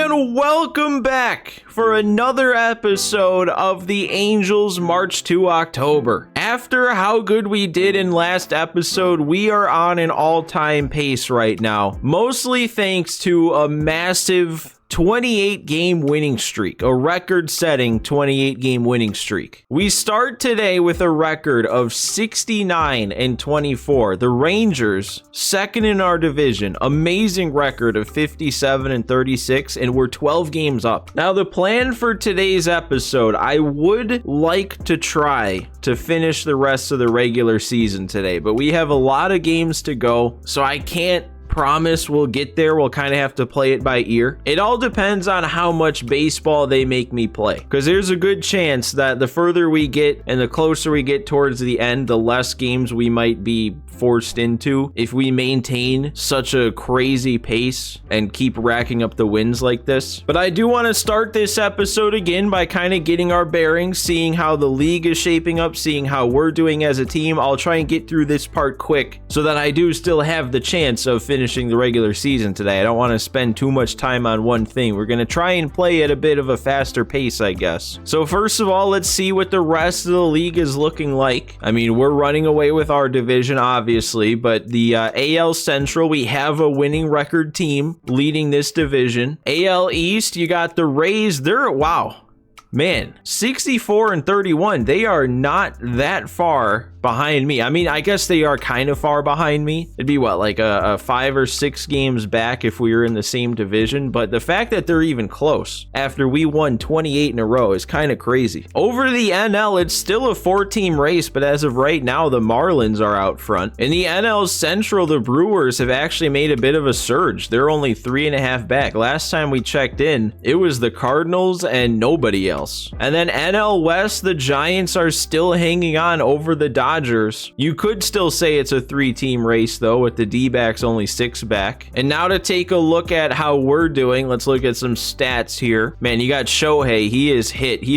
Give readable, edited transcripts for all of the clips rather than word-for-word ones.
And welcome back for another episode of the Angels March to October. After how good we did in last episode, we are on an all-time pace right now, mostly thanks to a massive 28-game winning streak, a record-setting 28-game winning streak. We start today with a record of 69-24. The Rangers, second in our division, amazing record of 57-36, and we're 12 games up. Now, the plan for today's episode, I would like to try to finish the rest of the regular season today, but we have a lot of games to go, so I can't promise we'll get there. We'll kind of have to play it by ear. It all depends on how much baseball they make me play, because there's a good chance that the further we get and the closer we get towards the end, the less games we might be forced into if we maintain such a crazy pace and keep racking up the wins like this. But I do want to start this episode again by kind of getting our bearings, seeing how the league is shaping up, seeing how we're doing as a team. I'll try and get through this part quick so that I do still have the chance of finishing the regular season today. I don't want to spend too much time on one thing. We're going to try and play at a bit of a faster pace, I guess. So first of all, let's see what the rest of the league is looking like. I mean, we're running away with our division, obviously, but the AL Central, we have a winning record team leading this division. AL East, you got the Rays. Wow. Man, 64-31. They are not that far behind me. I mean, I guess they are kind of far behind me. It'd be what, like a 5 or 6 games back if we were in the same division. But the fact that they're even close after we won 28 in a row is kind of crazy. Over the NL, it's still a 4-team race, but as of right now, the Marlins are out front. In the NL Central, the Brewers have actually made a bit of a surge. They're only 3.5 back. Last time we checked in, it was the Cardinals and nobody else. And then NL West, the Giants are still hanging on over the Dodgers. You could still say it's a 3-team race though, with the D-backs only 6 back. And now to take a look at how we're doing, let's look at some stats here. Man, you got Shohei. He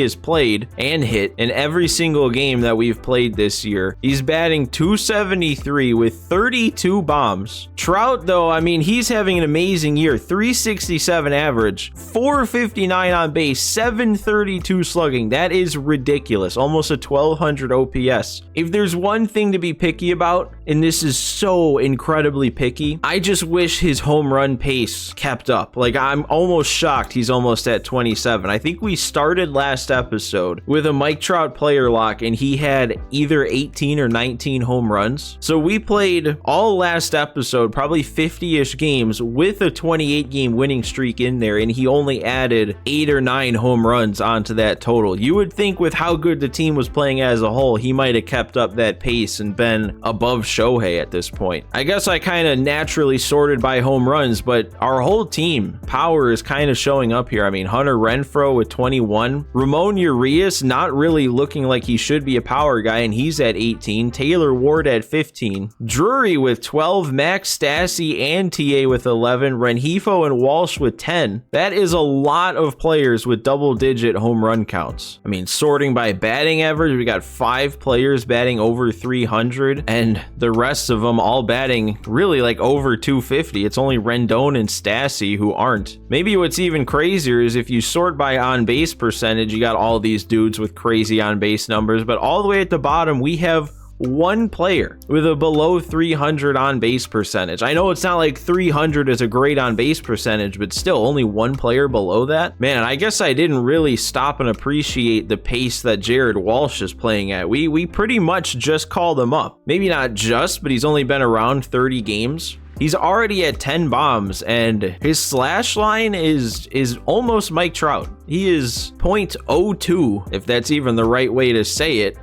has played and hit in every single game that we've played this year. He's batting .273 with 32 bombs. Trout though, I mean, he's having an amazing year. .367 average, .459 on base, .732 slugging. That is ridiculous. Almost a 1200 OPS. If there's one thing to be picky about, and this is so incredibly picky, I just wish his home run pace kept up. Like, I'm almost shocked he's almost at 27. I think we started last episode with a Mike Trout player lock, and he had either 18 or 19 home runs. So we played all last episode, probably 50-ish games with a 28-game winning streak in there, and he only added 8 or 9 home runs onto that total. You would think with how good the team was playing as a whole, he might have kept up that pace and been above Shohei at this point. I guess I kind of naturally sorted by home runs, but our whole team power is kind of showing up here. I mean, Hunter Renfroe with 21, Ramon Urias not really looking like he should be a power guy, and he's at 18, Taylor Ward at 15, Drury with 12, Max Stassi and TA with 11, Rengifo and Walsh with 10. That is a lot of players with double-digit home run counts. I mean, sorting by batting average, we got 5 players batting over 300, and the rest of them all batting really like over 250. It's only Rendon and Stassi who aren't. Maybe what's even crazier is if you sort by on-base percentage, you got all these dudes with crazy on-base numbers, but all the way at the bottom, we have one player with a below 300 on-base percentage. I know it's not like 300 is a great on-base percentage, but still only one player below that. Man, I guess I didn't really stop and appreciate the pace that Jared Walsh is playing at. We pretty much just called him up. Maybe not just, but he's only been around 30 games. He's already at 10 bombs, and his slash line is almost Mike Trout. He is .02, if that's even the right way to say it,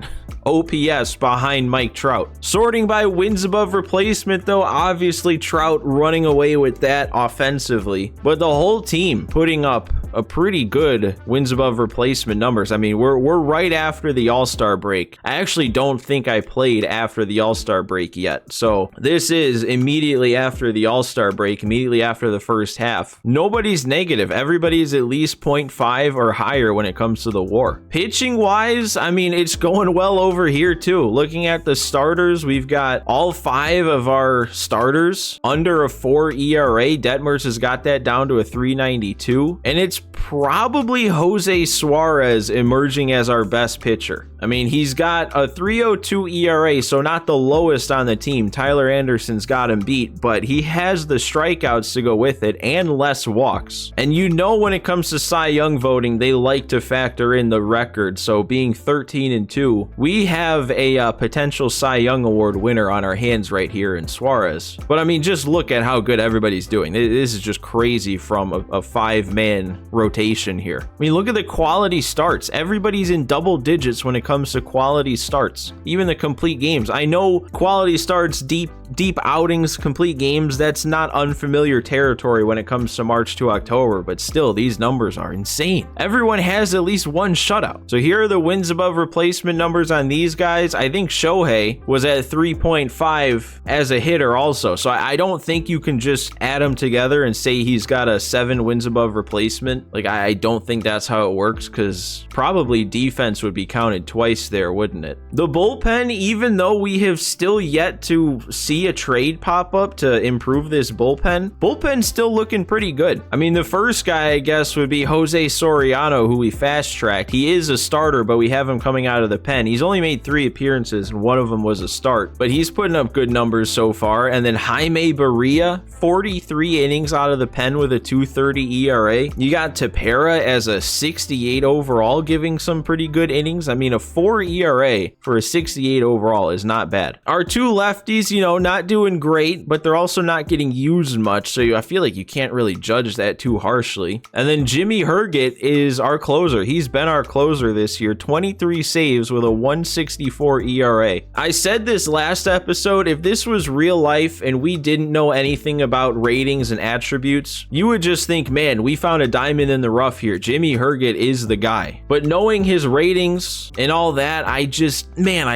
OPS behind Mike Trout. Sorting by wins above replacement, though, obviously Trout running away with that offensively, but the whole team putting up a pretty good wins above replacement numbers. I mean, we're right after the All-Star break. I actually don't think I played after the All-Star break yet. So this is immediately after the All-Star break, immediately after the first half. Nobody's negative. Everybody's at least 0.5 or higher when it comes to the WAR. Pitching wise, I mean, it's going well over here too. Looking at the starters, we've got all 5 of our starters under a 4 ERA. Detmers has got that down to a 3.92, and it's probably Jose Suarez emerging as our best pitcher. I mean, he's got a 3.02 ERA, so not the lowest on the team. Tyler Anderson's got him beat, but he has the strikeouts to go with it and less walks. And you know, when it comes to Cy Young voting, they like to factor in the record. So being 13-2, we have a potential Cy Young Award winner on our hands right here in Suarez. But I mean, just look at how good everybody's doing. This is just crazy from a 5-man rotation here. I mean, look at the quality starts. Everybody's in double digits when it comes to quality starts, even the complete games. I know quality starts, deep outings, complete games, that's not unfamiliar territory when it comes to March to October, but still, these numbers are insane. Everyone has at least one shutout. So here are the wins above replacement numbers on these guys. I think Shohei was at 3.5 as a hitter also, so I don't think you can just add them together and say he's got a 7 wins above replacement. Like, I don't think that's how it works, because probably defense would be counted twice there, wouldn't it? The bullpen, even though we have still yet to see a trade pop up to improve this bullpen's still looking pretty good. I mean, the first guy, I guess, would be Jose Soriano, who we fast-tracked. He is a starter, but we have him coming out of the pen. He's only made 3 appearances, and one of them was a start, but he's putting up good numbers so far. And then Jaime Barria, 43 innings out of the pen with a 2.30 ERA. You got Tepera as a 68 overall, giving some pretty good innings. I mean, a 4 ERA for a 68 overall is not bad. Our 2 lefties, you know, not doing great, but they're also not getting used much, so I feel like you can't really judge that too harshly. And then Jimmy Herget is our closer. He's been our closer this year, 23 saves with a 1.64 ERA. I said this last episode, if this was real life and we didn't know anything about ratings and attributes, you would just think, man, we found a diamond in the rough here. Jimmy Herget is the guy. But knowing his ratings and all that, I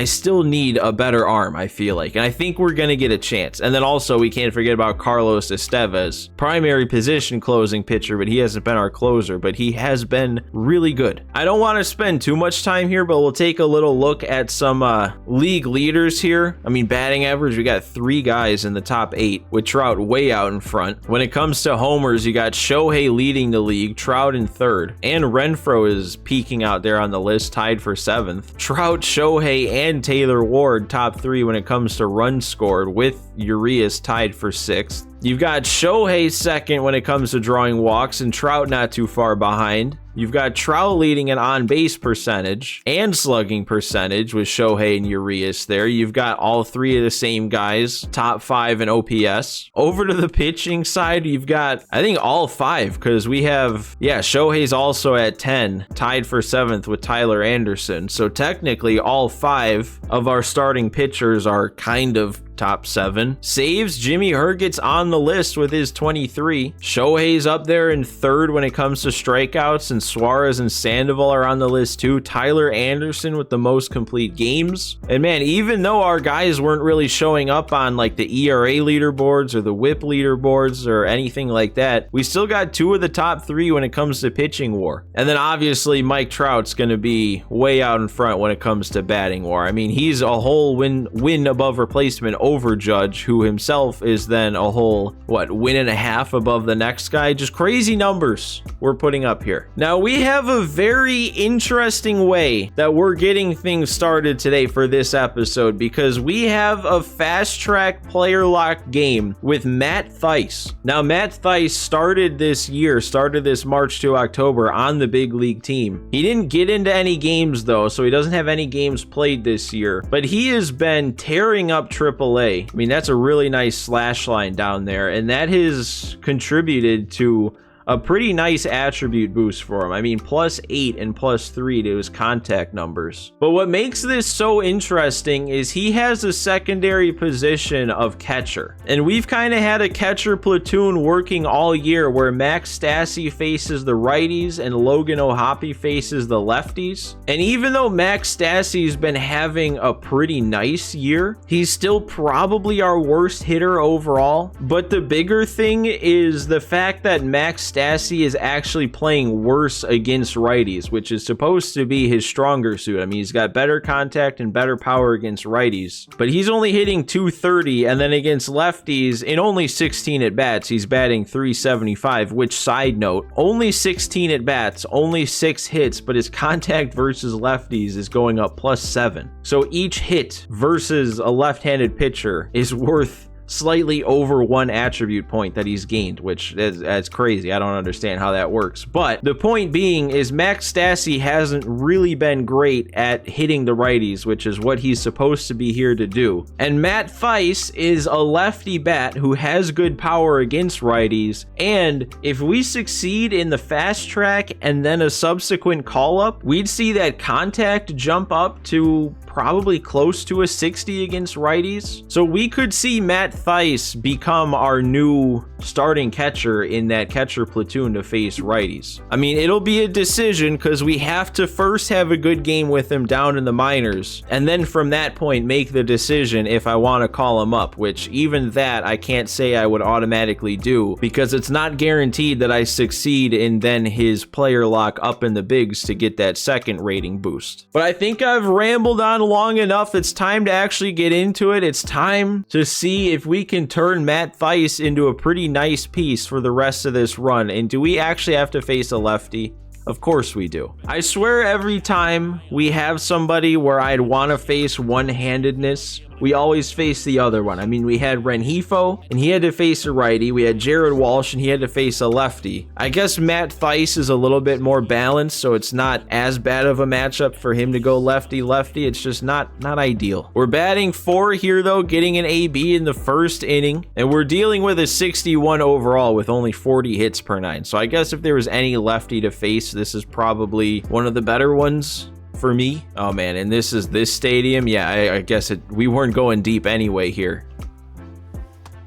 still need a better arm, I feel like. And I think we're going to get a chance. And then also, we can't forget about Carlos Estevez, primary position closing pitcher, but he hasn't been our closer, but he has been really good. I don't want to spend too much time here, but we'll take a little look at some league leaders here. I mean, batting average, we got 3 guys in the top 8, with Trout way out in front. When it comes to homers, you got Shohei leading the league, Trout in 3rd, and Renfroe is peeking out there on the list, tied for 7th. Trout, Shohei, and Taylor Ward top 3 when it comes to runs scored, with Urias tied for 6th. You've got Shohei 2nd when it comes to drawing walks, and Trout not too far behind. You've got Trout leading an on-base percentage and slugging percentage with Shohei and Urias there. You've got all 3 of the same guys, top 5 in OPS. Over to the pitching side, you've got, I think, all 5, because we have, Shohei's also at 10, tied for 7th with Tyler Anderson. So technically, all 5 of our starting pitchers are kind of top 7. Saves, Jimmy Herget's on the list with his 23. Shohei's up there in 3rd when it comes to strikeouts, and Suarez and Sandoval are on the list too. Tyler Anderson with the most complete games. And man, even though our guys weren't really showing up on like the ERA leaderboards or the WHIP leaderboards or anything like that, we still got 2 of the top 3 when it comes to pitching WAR. And then obviously Mike Trout's going to be way out in front when it comes to batting WAR. I mean, he's a whole win above replacement over Judge, who himself is then a whole, win and a half above the next guy. Just crazy numbers we're putting up here. Now, we have a very interesting way that we're getting things started today for this episode, because we have a fast track player lock game with Matt Thaiss. Now, Matt Thaiss started this March to October on the big league team. He didn't get into any games though, so he doesn't have any games played this year, but he has been tearing up AAA. I mean, that's a really nice slash line down there, and that has contributed to a pretty nice attribute boost for him. I mean, +8 and +3 to his contact numbers. But what makes this so interesting is he has a secondary position of catcher. And we've kind of had a catcher platoon working all year where Max Stassi faces the righties and Logan O'Hoppe faces the lefties. And even though Max Stassi's been having a pretty nice year, he's still probably our worst hitter overall. But the bigger thing is the fact that Max Stassi is actually playing worse against righties, which is supposed to be his stronger suit. I mean, he's got better contact and better power against righties, but he's only hitting .230, and then against lefties, in only 16 at-bats, he's batting .375, which, side note, only 16 at-bats, only 6 hits, but his contact versus lefties is going up +7. So each hit versus a left-handed pitcher is worth slightly over 1 attribute point that he's gained, which that's crazy. I don't understand how that works. But the point being is Max Stassi hasn't really been great at hitting the righties, which is what he's supposed to be here to do. And Matt Thaiss is a lefty bat who has good power against righties. And if we succeed in the fast track and then a subsequent call-up, we'd see that contact jump up to probably close to a 60 against righties. So we could see Matt Thaiss become our new starting catcher in that catcher platoon to face righties. I mean, it'll be a decision because we have to first have a good game with him down in the minors, and then from that point make the decision if I want to call him up, which even that I can't say I would automatically do because it's not guaranteed that I succeed in then his player lock up in the bigs to get that second rating boost. But I think I've rambled on long enough. It's time to actually get into it. It's time to see if we can turn Matt Thaiss into a pretty nice piece for the rest of this run. And do we actually have to face a lefty? Of course we do. I swear every time we have somebody where I'd want to face one-handedness, we always face the other one. I mean, we had Rengifo, and he had to face a righty. We had Jared Walsh, and he had to face a lefty. I guess Matt Thaiss is a little bit more balanced, so it's not as bad of a matchup for him to go lefty-lefty. It's just not ideal. We're batting 4 here, though, getting an AB in the first inning, and we're dealing with a 61 overall with only 40 hits per 9. So I guess if there was any lefty to face, this is probably one of the better ones for me. Oh man, and this is this stadium. Yeah, I guess we weren't going deep anyway here.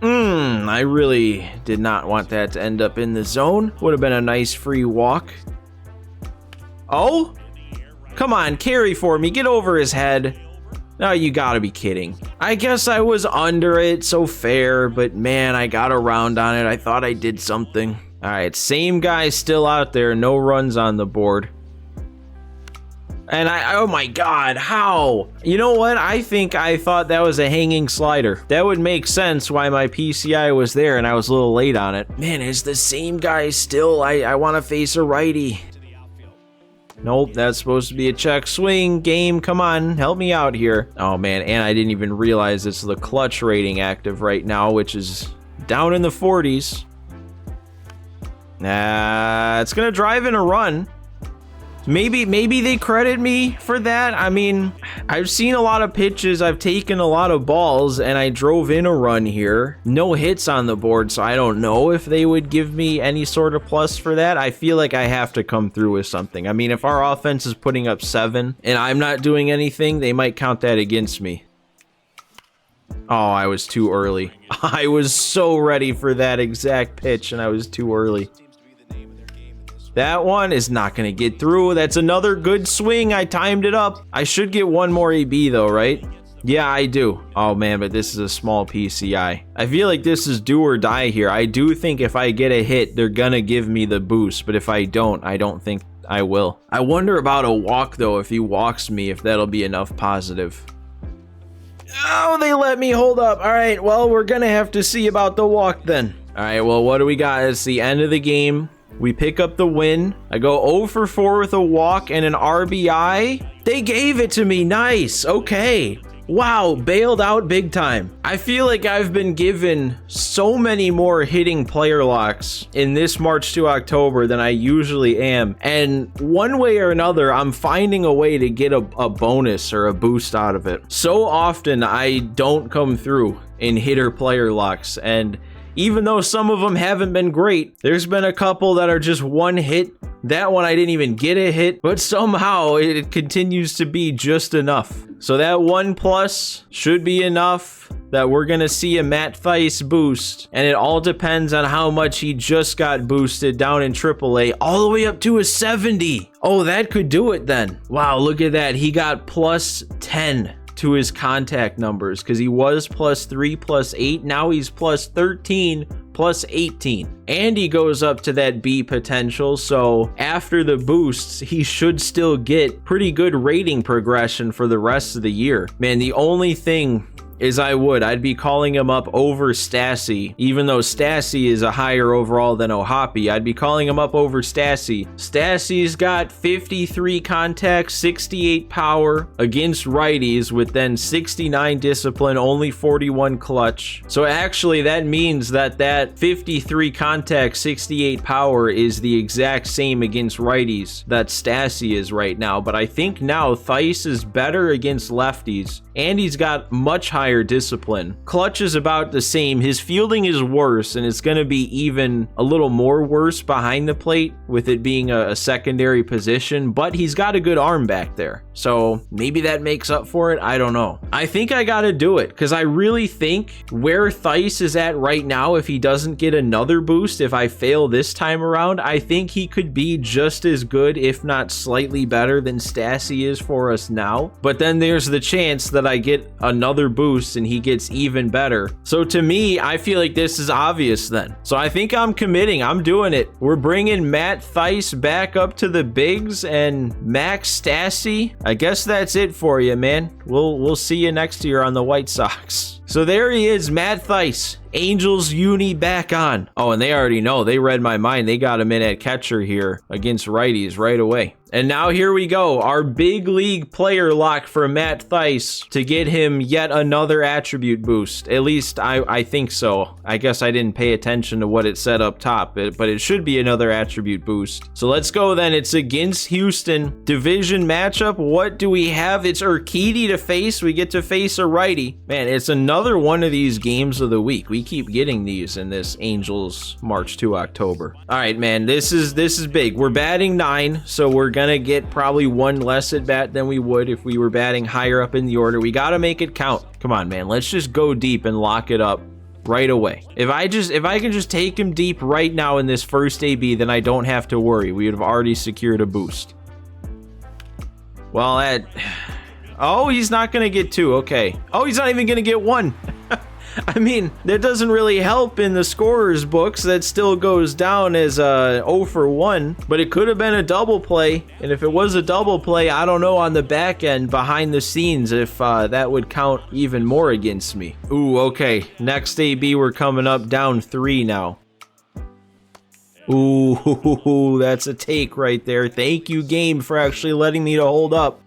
I really did not want that to end up in the zone. Would have been a nice free walk. Oh, come on, carry for me. Get over his head. No, you gotta be kidding. I guess I was under it, so fair, but man, I got around on it. I thought I did something. All right, same guy still out there. No runs on the board. And oh my God, how? You know what? I thought that was a hanging slider. That would make sense why my PCI was there and I was a little late on it. Man, is the same guy still? I want to face a righty. Nope, that's supposed to be a check swing. Game, come on, help me out here. Oh man, and I didn't even realize it's the clutch rating active right now, which is down in the 40s. It's gonna drive in a run. Maybe they credit me for that. I mean, I've seen a lot of pitches, I've taken a lot of balls, and I drove in a run here. No hits on the board, so I don't know if they would give me any sort of plus for that. I feel like I have to come through with something. I mean, if our offense is putting up 7 and I'm not doing anything, they might count that against me. Oh, I was too early. I was so ready for that exact pitch, and I was too early. That one is not going to get through. That's another good swing. I timed it up. I should get one more AB though, right? Yeah, I do. Oh man, but this is a small PCI. I feel like this is do or die here. I do think if I get a hit, they're going to give me the boost. But if I don't think I will. I wonder about a walk though. If he walks me, if that'll be enough positive. Oh, they let me hold up. All right, well, we're going to have to see about the walk then. All right, well, what do we got? It's the end of the game. We pick up the win. I go 0 for 4 with a walk and an RBI. They gave it to me. Nice. Okay. Wow, bailed out big time. I feel like I've been given so many more hitting player locks in this March to October than I usually am. And one way or another, I'm finding a way to get a bonus or a boost out of it. So often I don't come through in hitter player locks, and even though some of them haven't been great. There's been a couple that are just one hit. That one I didn't even get a hit, but somehow it continues to be just enough. So that 1+ should be enough that we're gonna see a Matt Thaiss boost, and it all depends on how much he just got boosted down in AAA, all the way up to a 70. Oh, that could do it then. Wow, look at that. He got +10 to his contact numbers because he was +3, +8. Now he's +13, +18. And he goes up to that B potential, so after the boosts, he should still get pretty good rating progression for the rest of the year. Man, the only thing is I'd be calling him up over Stassi, even though Stassi is a higher overall than Ohtani. I'd be calling him up over Stassi. Stassi's got 53 contact, 68 power against righties with then 69 discipline, only 41 clutch. So actually that means that 53 contact, 68 power is the exact same against righties that Stassi is right now. But I think now Thaiss is better against lefties, and he's got much higher discipline. Clutch is about the same. His fielding is worse, and it's going to be even a little more worse behind the plate with it being a secondary position, but he's got a good arm back there. So maybe that makes up for it. I don't know. I think I got to do it because I really think where Thaiss is at right now, if he doesn't get another boost, if I fail this time around, I think he could be just as good, if not slightly better than Stassi is for us now. But then there's the chance that I get another boost and he gets even better. So to me, I feel like this is obvious then. So I think I'm committing. I'm doing it. We're bringing Matt Thaiss back up to the bigs and Max Stassi. I guess that's it for you, man. We'll see you next year on the White Sox. So there he is, Matt Thaiss. Angels uni back on. Oh, and they already know. They read my mind. They got him in at catcher here against righties right away. And now here we go. Our big league player lock for Matt Thaiss to get him yet another attribute boost. At least I think so. I guess I didn't pay attention to what it said up top, but it should be another attribute boost. So let's go then. It's against Houston. Division matchup. What do we have? It's Urquidy to face. We get to face a righty. Man, it's another one of these games of the week. We keep getting these in this Angels March to October. All right, man, this is big. We're batting 9, so we're gonna get probably one less at bat than we would if we were batting higher up in the order. We gotta make it count. Come on, man, let's just go deep and lock it up right away. If I can just take him deep right now in this first AB, then I don't have to worry. We would have already secured a boost. Well, oh, he's not gonna get 2. Okay. Oh, he's not even gonna get 1. I mean, that doesn't really help in the scorer's books. That still goes down as a 0 for 1, but it could have been a double play. And if it was a double play, I don't know on the back end behind the scenes if that would count even more against me. Ooh, okay. Next AB, we're coming up down 3 now. Ooh, that's a take right there. Thank you, game, for actually letting me to hold up.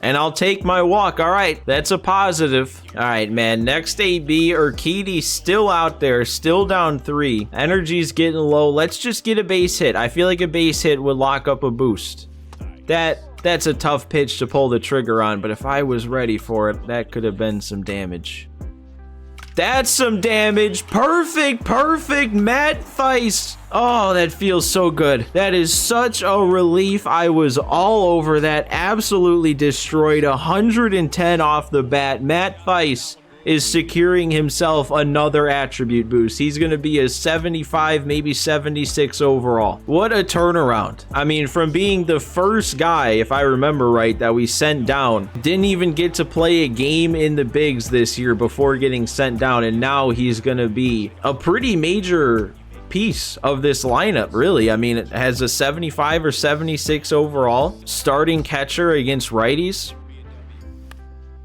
And I'll take my walk. All right, that's a positive. All right, man, next AB, Urquidy still out there, still down 3. Energy's getting low. Let's just get a base hit. I feel like a base hit would lock up a boost. That's a tough pitch to pull the trigger on, but if I was ready for it, that could have been some damage. That's some damage. Perfect, Matt Thaiss. Oh, that feels so good. That is such a relief. I was all over that. Absolutely destroyed. 110 off the bat. Matt Thaiss is securing himself another attribute boost. He's going to be a 75, maybe 76 overall. What a turnaround. I mean, from being the first guy, if I remember right, that we sent down, didn't even get to play a game in the bigs this year before getting sent down, and now he's going to be a pretty major piece of this lineup, really. I mean, it has a 75 or 76 overall, starting catcher against righties.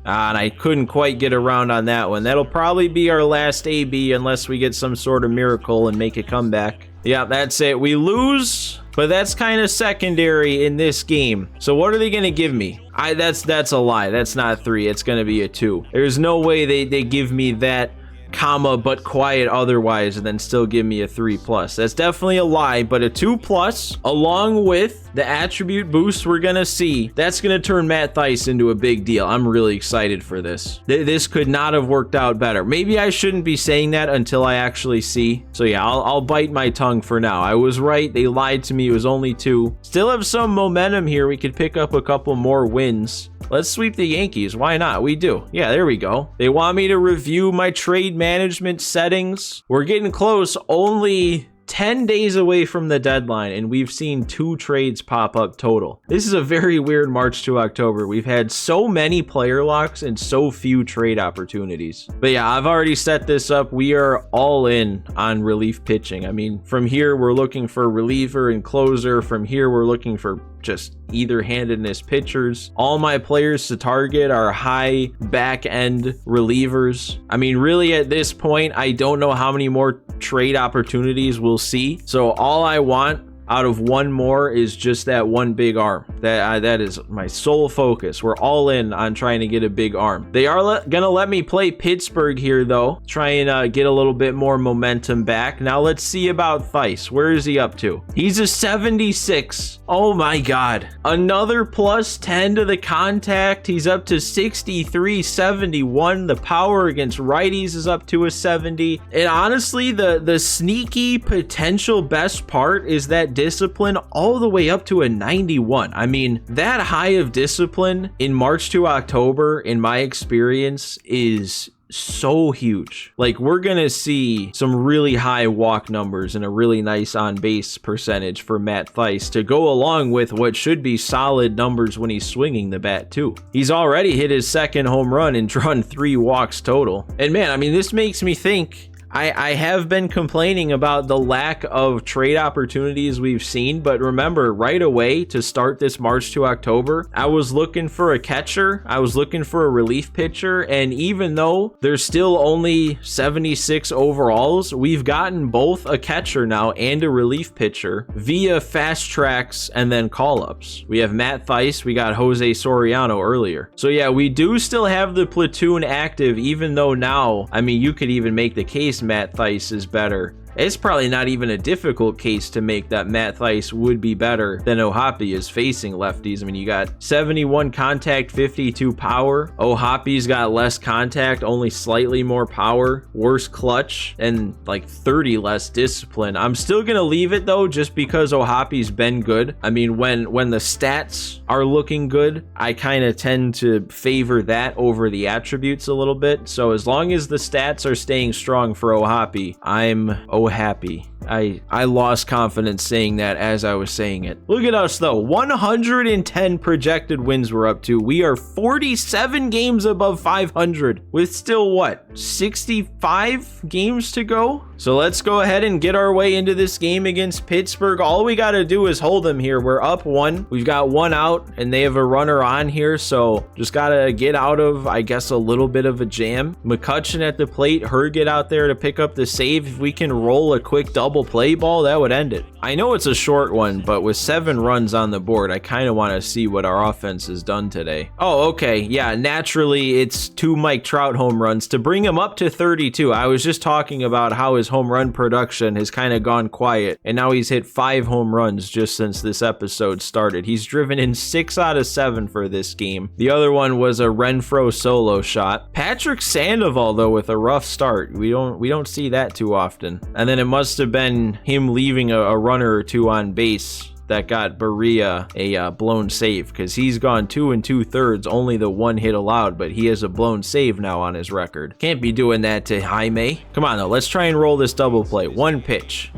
And I couldn't quite get around on that one. That'll probably be our last AB unless we get some sort of miracle and make a comeback. Yeah, that's it. We lose, but that's kind of secondary in this game. So what are they going to give me? That's a lie. That's not 3. It's going to be a 2. There's no way they give me that comma, but quiet otherwise, and then still give me a 3+. That's definitely a lie, but a 2+, along with the attribute boost we're gonna see, that's gonna turn Matt Thaiss into a big deal. I'm really excited for this. This could not have worked out better. Maybe I shouldn't be saying that until I actually see. So yeah, I'll bite my tongue for now. I was right. They lied to me. It was only 2. Still have some momentum here. We could pick up a couple more wins. Let's sweep the Yankees. Why not? We do. Yeah, there we go. They want me to review my trade management settings. We're getting close. Only 10 days away from the deadline, and we've seen 2 trades pop up total. This is a very weird March to October. We've had so many player locks and so few trade opportunities. But yeah, I've already set this up. We are all in on relief pitching. I mean, from here, we're looking for reliever and closer. From here, we're looking for just either-handedness pitchers. All my players to target are high back-end relievers. I mean, really at this point, I don't know how many more trade opportunities we'll see. So all I want out of one more is just that one big arm. That is my sole focus. We're all in on trying to get a big arm. They are gonna let me play Pittsburgh here though, try and get a little bit more momentum back. Now let's see about Thaiss. Where is he up to? He's a 76. Oh my god, another +10 to the contact. He's up to 63, 71. The power against righties is up to a 70. And honestly, the sneaky potential best part is that discipline all the way up to a 91. I mean, that high of discipline in March to October, in my experience, is so huge. Like, we're gonna see some really high walk numbers and a really nice on base percentage for Matt Thaiss to go along with what should be solid numbers when he's swinging the bat too. He's already hit his 2nd home run and drawn 3 walks total. And man, I mean, this makes me think I have been complaining about the lack of trade opportunities we've seen, but remember, right away to start this March to October, I was looking for a catcher, I was looking for a relief pitcher, and even though there's still only 76 overalls, we've gotten both a catcher now and a relief pitcher via fast tracks and then call-ups. We have Matt Thaiss, we got Jose Soriano earlier. So yeah, we do still have the platoon active, even though now, I mean, you could even make the case Matt Thaiss is better. It's probably not even a difficult case to make that Matt Thaiss would be better than Ohtani is facing lefties. I mean, you got 71 contact, 52 power. Ohtani's got less contact, only slightly more power, worse clutch, and like 30 less discipline. I'm still gonna leave it though, just because Ohtani's been good. I mean, when the stats are looking good, I kind of tend to favor that over the attributes a little bit. So as long as the stats are staying strong for Ohtani, I'm happy. I lost confidence saying that as I was saying it. Look at us though, 110 projected wins we're up to. We are 47 games above 500 with still what, 65 games to go? So let's go ahead and get our way into this game against Pittsburgh. All we got to do is hold them here. We're up 1. We've got 1 out and they have a runner on here. So just got to get out of, I guess, a little bit of a jam. McCutchen at the plate, Herget out there to pick up the save. If we can roll a quick double play ball, that would end it. I know it's a short one, but with 7 runs on the board, I kind of want to see what our offense has done today. Oh, okay. Yeah, naturally, it's 2 Mike Trout home runs to bring him up to 32. I was just talking about how his home run production has kind of gone quiet, and now he's hit 5 home runs just since this episode started. He's driven in 6 out of 7 for this game. The other one was a Renfroe solo shot. Patrick Sandoval, though, with a rough start. We don't see that too often. And then it must have been him leaving a runner or 2 on base that got Berea a blown save, because he's gone 2 2/3, only the 1 hit allowed, but he has a blown save now on his record. Can't be doing that to Jaime. Come on though, let's try and roll this double play. 1 pitch,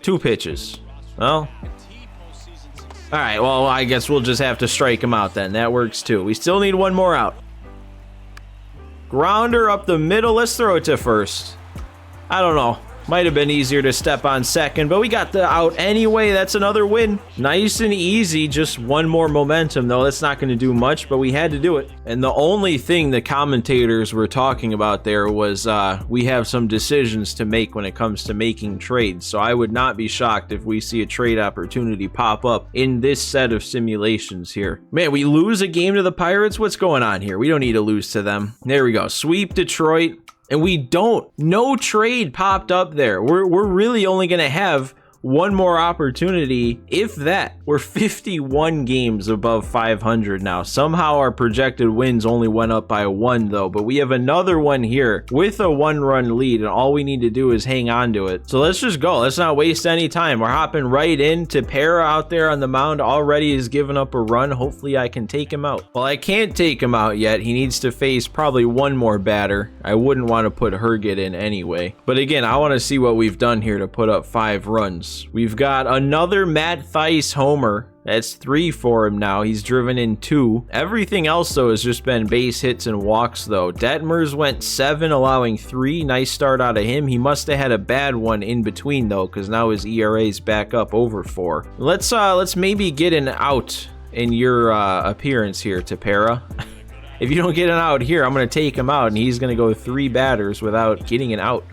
2 pitches. Well, all right, well, I guess we'll just have to strike him out then. That works too. We still need 1 more out. Grounder up the middle. Let's throw it to first. I don't know. Might have been easier to step on second, but we got the out anyway. That's another win. Nice and easy. Just 1 more momentum, though. That's not going to do much, but we had to do it. And the only thing the commentators were talking about there was we have some decisions to make when it comes to making trades. So I would not be shocked if we see a trade opportunity pop up in this set of simulations here. Man, we lose a game to the Pirates? What's going on here? We don't need to lose to them. There we go. Sweep Detroit. And we don't. No trade popped up there. We're really only going to have one more opportunity, if that. We're 51 games above 500 now. Somehow our projected wins only went up by 1 though, but we have another one here with a 1-run lead, and all we need to do is hang on to it. So let's just go. Let's not waste any time. We're hopping right in. Tepera out there on the mound already has given up a run. Hopefully I can take him out. Well, I can't take him out yet. He needs to face probably one more batter. I wouldn't want to put Herget in anyway. But again, I want to see what we've done here to put up 5 runs. We've got another Matt Thaiss homer. That's 3 for him now. He's driven in 2. Everything else, though, has just been base hits and walks, though. Detmers went 7, allowing 3. Nice start out of him. He must have had a bad one in between, though, because now his ERA's back up over 4. Let's maybe get an out in your appearance here, Tepera. If you don't get an out here, I'm going to take him out, and he's going to go 3 batters without getting an out.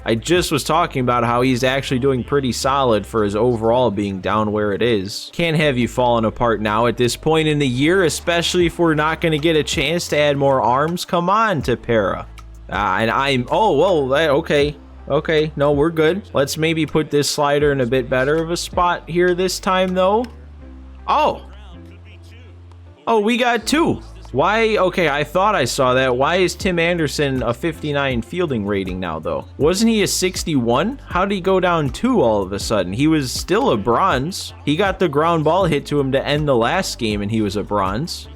I just was talking about how he's actually doing pretty solid for his overall being down where it is. Can't have you falling apart now at this point in the year, especially if we're not going to get a chance to add more arms. Come on, Tepera. Okay, no, we're good. Let's maybe put this slider in a bit better of a spot here this time, though. Oh, we got 2. Why? Okay, I thought I saw that. Why is Tim Anderson a 59 fielding rating now, though? Wasn't he a 61? How did he go down 2 all of a sudden? He was still a bronze. He got the ground ball hit to him to end the last game, and he was a bronze.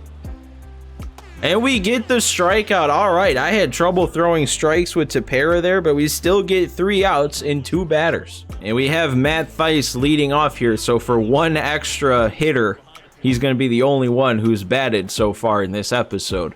And we get the strikeout. All right, I had trouble throwing strikes with Tepera there, but we still get 3 outs in 2 batters. And we have Matt Thaiss leading off here, so for 1 extra hitter, he's going to be the only one who's batted so far in this episode.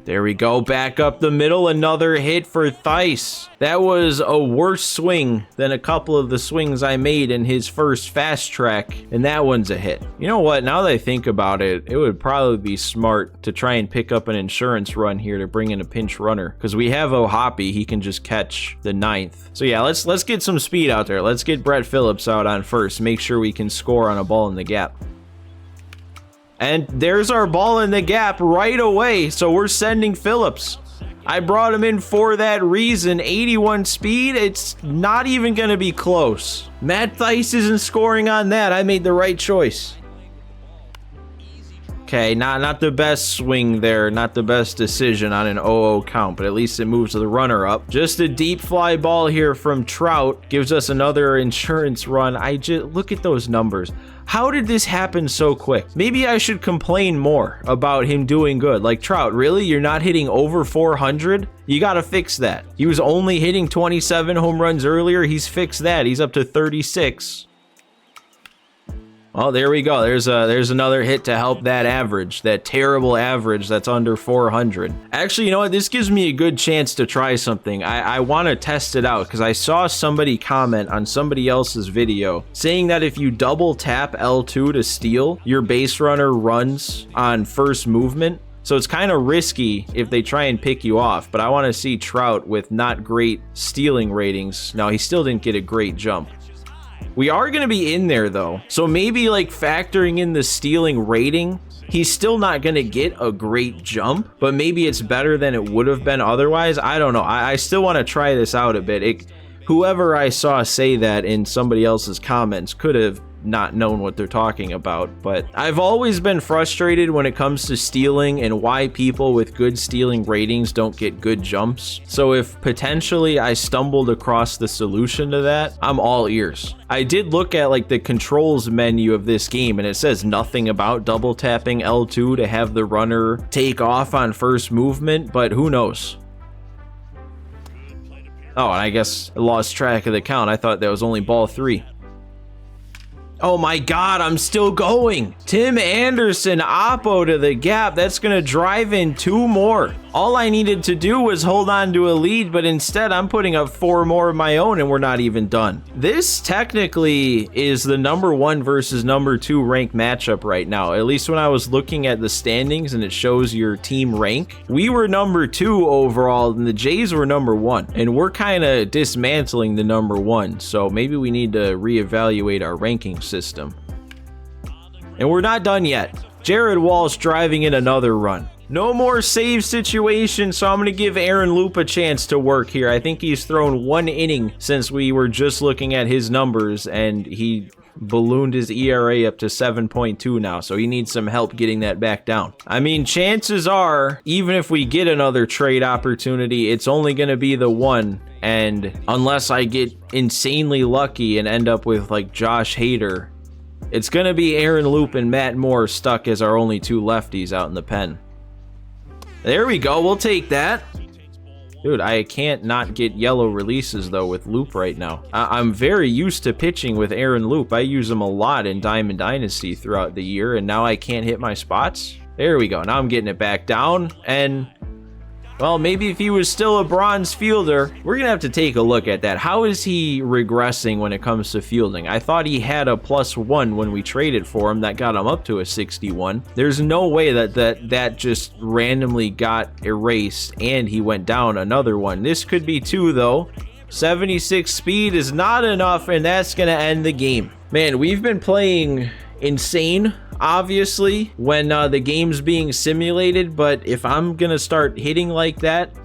There we go, back up the middle, another hit for Thaiss. That was a worse swing than a couple of the swings I made in his first fast track, and that one's a hit. You know what, now that I think about it, it would probably be smart to try and pick up an insurance run here to bring in a pinch runner, because we have Ohtani, he can just catch the 9th. So yeah, let's get some speed out there. Let's get Brett Phillips out on first, make sure we can score on a ball in the gap. And there's our ball in the gap right away, so we're sending Phillips. I brought him in for that reason. 81 speed, it's not even going to be close. Matt Thaiss isn't scoring on that. I made the right choice. Okay, not the best swing there, not the best decision on an 0-0 count, but at least it moves the runner up. Just a deep fly ball here from Trout gives us another insurance run. Look at those numbers. How did this happen so quick? Maybe I should complain more about him doing good. Like, Trout, really? You're not hitting over 400? You gotta fix that. He was only hitting 27 home runs earlier. He's fixed that. He's up to 36. Oh, there we go. There's another hit to help that average, that terrible average that's under 400. Actually, you know what? This gives me a good chance to try something. I want to test it out because I saw somebody comment on somebody else's video saying that if you double tap L2 to steal, your base runner runs on first movement. So it's kind of risky if they try and pick you off, but I want to see Trout with not great stealing ratings. Now, he still didn't get a great jump. We are going to be in there, though. So maybe, like, factoring in the stealing rating, he's still not going to get a great jump, but maybe it's better than it would have been otherwise. I don't know. I still want to try this out a bit. Whoever I saw say that in somebody else's comments could have not known what they're talking about, but I've always been frustrated when it comes to stealing and why people with good stealing ratings don't get good jumps. So if potentially I stumbled across the solution to that, I'm all ears. I did look at like the controls menu of this game and it says nothing about double tapping L2 to have the runner take off on first movement, but who knows? Oh, and I guess I lost track of the count. I thought that was only ball 3. Oh my God, I'm still going. Tim Anderson, oppo to the gap. That's going to drive in 2 more. All I needed to do was hold on to a lead, but instead I'm putting up 4 more of my own and we're not even done. This technically is the number 1 versus number 2 ranked matchup right now. At least when I was looking at the standings and it shows your team rank, we were number 2 overall and the Jays were number 1. And we're kind of dismantling the number 1. So maybe we need to reevaluate our ranking system. And we're not done yet. Jared Walsh driving in another run. No more save situation, so I'm going to give Aaron Loup a chance to work here. I think he's thrown 1 inning since we were just looking at his numbers, and he ballooned his ERA up to 7.2 now, so he needs some help getting that back down. I mean, chances are, even if we get another trade opportunity, it's only going to be the one, and unless I get insanely lucky and end up with, like, Josh Hader, it's going to be Aaron Loup and Matt Moore stuck as our only 2 lefties out in the pen. There we go. We'll take that. Dude, I can't not get yellow releases, though, with Loup right now. I'm very used to pitching with Aaron Loup. I use him a lot in Diamond Dynasty throughout the year, and now I can't hit my spots. There we go. Now I'm getting it back down, and... well, maybe if he was still a bronze fielder, we're going to have to take a look at that. How is he regressing when it comes to fielding? I thought he had a +1 when we traded for him. That got him up to a 61. There's no way that just randomly got erased and he went down another one. This could be 2, though. 76 speed is not enough, and that's going to end the game. Man, we've been playing insane, obviously, when the game's being simulated, but if I'm gonna start hitting like that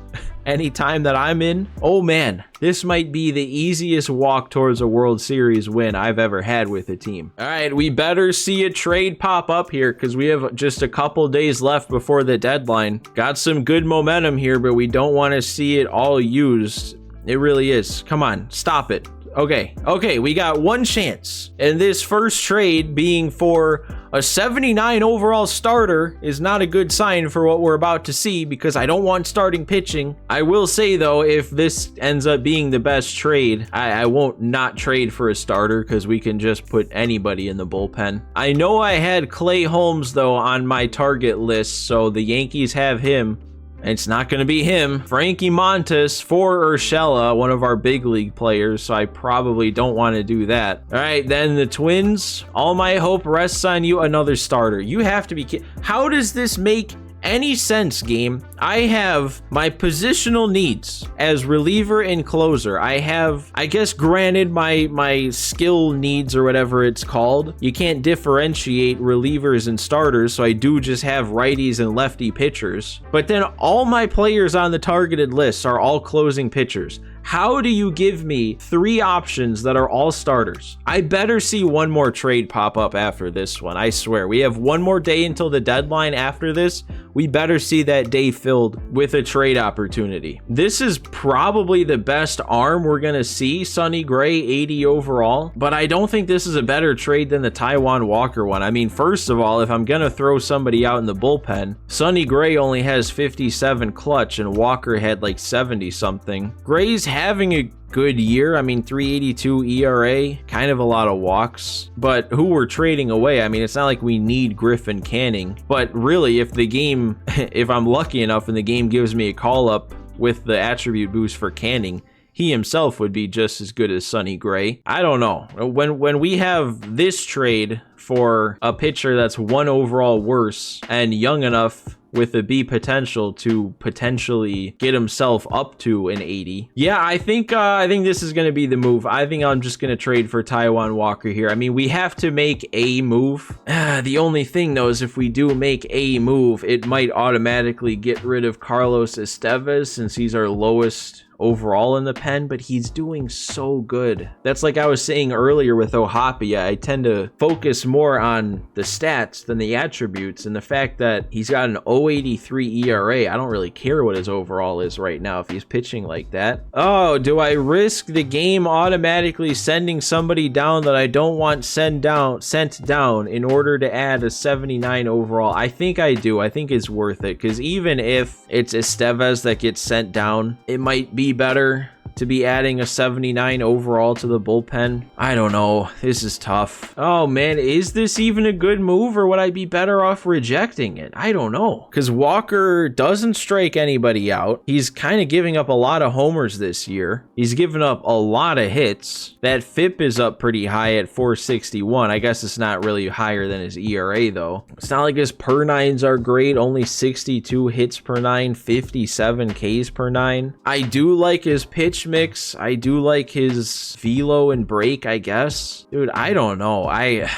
anytime that I'm in, oh man, this might be the easiest walk towards a World Series win I've ever had with a team. All right, we better see a trade pop up here because we have just a couple days left before the deadline. Got some good momentum here, but we don't want to see it all used. It really is. Come on, stop it. Okay, we got 1 chance. And this first trade being for a 79 overall starter is not a good sign for what we're about to see because I don't want starting pitching. I will say, though, if this ends up being the best trade, I won't not trade for a starter because we can just put anybody in the bullpen. I know I had Clay Holmes, though, on my target list, so the Yankees have him. It's not going to be him. Frankie Montas for Urshela, one of our big league players, so I probably don't want to do that. All right, then the Twins. All my hope rests on you, another starter. You have to be kidding. How does this make any sense, game? I have my positional needs as reliever and closer. I have, I guess, granted my skill needs or whatever it's called. You can't differentiate relievers and starters, so I do just have righties and lefty pitchers. But then all my players on the targeted list are all closing pitchers. How do you give me 3 options that are all starters? I better see one more trade pop up after this one. I swear, we have 1 more day until the deadline after this. We better see that day filled with a trade opportunity. This is probably the best arm we're going to see. Sonny Gray, 80 overall. But I don't think this is a better trade than the Taijuan Walker one. I mean, first of all, if I'm going to throw somebody out in the bullpen, Sonny Gray only has 57 clutch and Walker had like 70 something. Gray's having a good year. I mean, 382 ERA, kind of a lot of walks, but who we're trading away? I mean, it's not like we need Griffin Canning, but really, if the game, if I'm lucky enough and the game gives me a call up with the attribute boost for Canning, he himself would be just as good as Sonny Gray. I don't know. When we have this trade for a pitcher that's 1 overall worse and young enough with a B potential to potentially get himself up to an 80. Yeah, I think this is going to be the move. I think I'm just going to trade for Taijuan Walker here. I mean, we have to make a move. The only thing, though, is if we do make a move, it might automatically get rid of Carlos Estevez since he's our lowest overall in the pen, but he's doing so good. That's like I was saying earlier with Ohapia. I tend to focus more on the stats than the attributes, and the fact that he's got an 0.83 ERA, I don't really care what his overall is right now if he's pitching like that. Oh, do I risk the game automatically sending somebody down that I don't want sent down in order to add a 79 overall? I think I do. I think it's worth it, because even if it's Estevez that gets sent down, it might be better to be adding a 79 overall to the bullpen. I don't know. This is tough. Oh man, is this even a good move, or would I be better off rejecting it? I don't know. Because Walker doesn't strike anybody out. He's kind of giving up a lot of homers this year. He's given up a lot of hits. That FIP is up pretty high at 461. I guess it's not really higher than his ERA though. It's not like his per nines are great. Only 62 hits per 9, 57 Ks per 9. I do like his pitch pitch mix. I do like his velo and break, I guess. Dude, I don't know. I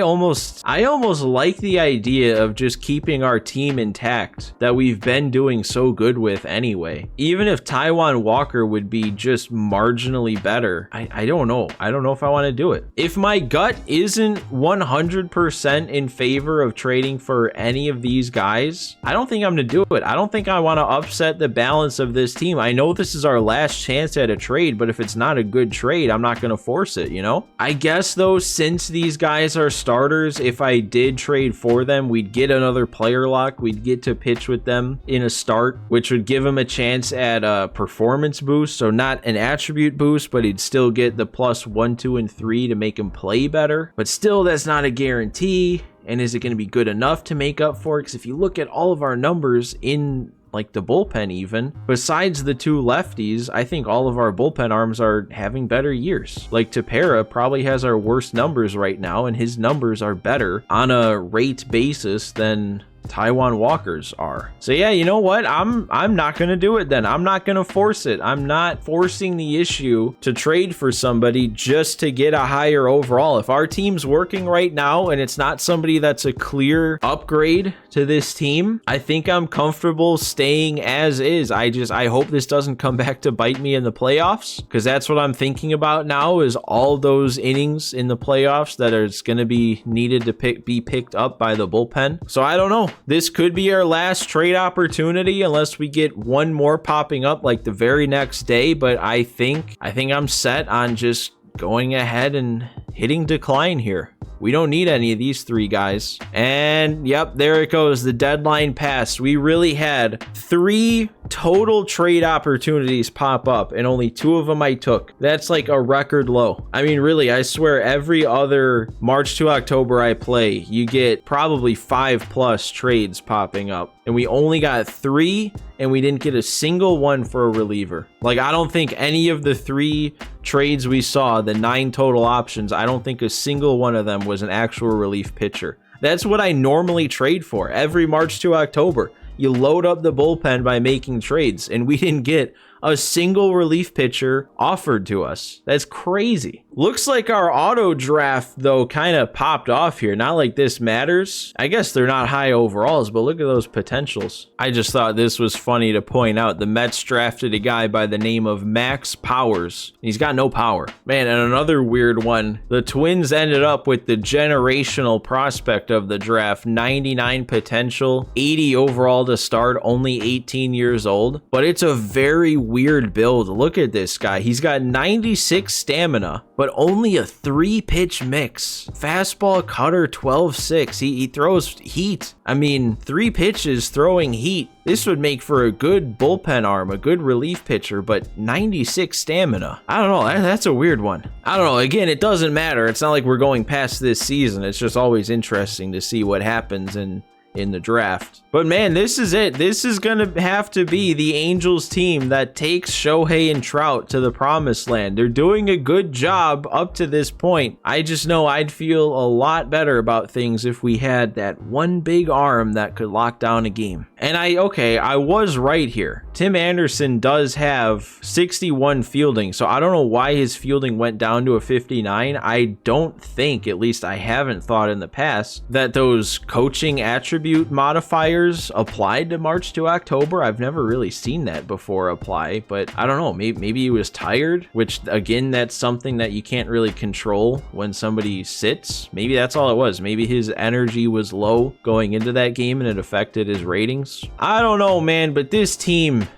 almost like the idea of just keeping our team intact that we've been doing so good with anyway. Even if Taijuan Walker would be just marginally better, I don't know. I don't know if I want to do it. If my gut isn't 100% in favor of trading for any of these guys, I don't think I'm going to do it. I don't think I want to upset the balance of this team. I know this is our last chance at a trade, but if it's not a good trade, I'm not going to force it, you know? I guess though, since these guys are starters, if I did trade for them, we'd get another player lock. We'd get to pitch with them in a start, which would give him a chance at a performance boost. So not an attribute boost, but he'd still get the +1, 2, and 3 to make him play better. But still, that's not a guarantee. And is it going to be good enough to make up for it? Because if you look at all of our numbers in like the bullpen, even besides the two lefties, I think all of our bullpen arms are having better years. Like Tepera probably has our worst numbers right now, and his numbers are better on a rate basis than Taijuan Walker's are. So yeah, you know what? I'm not going to do it then. I'm not going to force it. I'm not forcing the issue to trade for somebody just to get a higher overall. If our team's working right now and it's not somebody that's a clear upgrade to this team, I think I'm comfortable staying as is. I hope this doesn't come back to bite me in the playoffs, because that's what I'm thinking about now, is all those innings in the playoffs that are going to be needed to be picked up by the bullpen. So I don't know. This could be our last trade opportunity unless we get one more popping up like the very next day, but I think I'm set on just going ahead and hitting decline here. We don't need any of these three guys. And yep, there it goes. The deadline passed. We really had 3 total trade opportunities pop up, and only 2 of them I took. That's like a record low. I mean, really, I swear every other March to October I play, you get probably 5+ trades popping up. And we only got 3, and we didn't get a single one for a reliever. Like, I don't think any of the 3 trades we saw, the 9 total options, I don't think a single one of them was an actual relief pitcher. That's what I normally trade for every March to October. You load up the bullpen by making trades, and we didn't get a single relief pitcher offered to us. That's crazy. Looks like our auto draft, though, kind of popped off here. Not like this matters. I guess they're not high overalls, but look at those potentials. I just thought this was funny to point out. The Mets drafted a guy by the name of Max Powers. He's got no power. Man, and another weird one. The Twins ended up with the generational prospect of the draft. 99 potential, 80 overall to start, only 18 years old. But it's a very weird build. Look at this guy. He's got 96 stamina, but only a 3-pitch mix. Fastball, cutter, 12-6. He throws heat. I mean, 3 pitches throwing heat. This would make for a good bullpen arm, a good relief pitcher, but 96 stamina. I don't know. That's a weird one. I don't know. Again, it doesn't matter. It's not like we're going past this season. It's just always interesting to see what happens in the draft. But man, this is it. This is gonna have to be the Angels team that takes Shohei and Trout to the promised land. They're doing a good job up to this point. I just know I'd feel a lot better about things if we had that one big arm that could lock down a game. And I was right here. Tim Anderson does have 61 fielding, so I don't know why his fielding went down to a 59. I don't think, at least I haven't thought in the past, that those coaching attribute modifiers applied to March to October. I've never really seen that before apply, but I don't know. Maybe he was tired, which again, that's something that you can't really control when somebody sits. Maybe that's all it was. Maybe his energy was low going into that game and it affected his ratings. I don't know, man, but this team,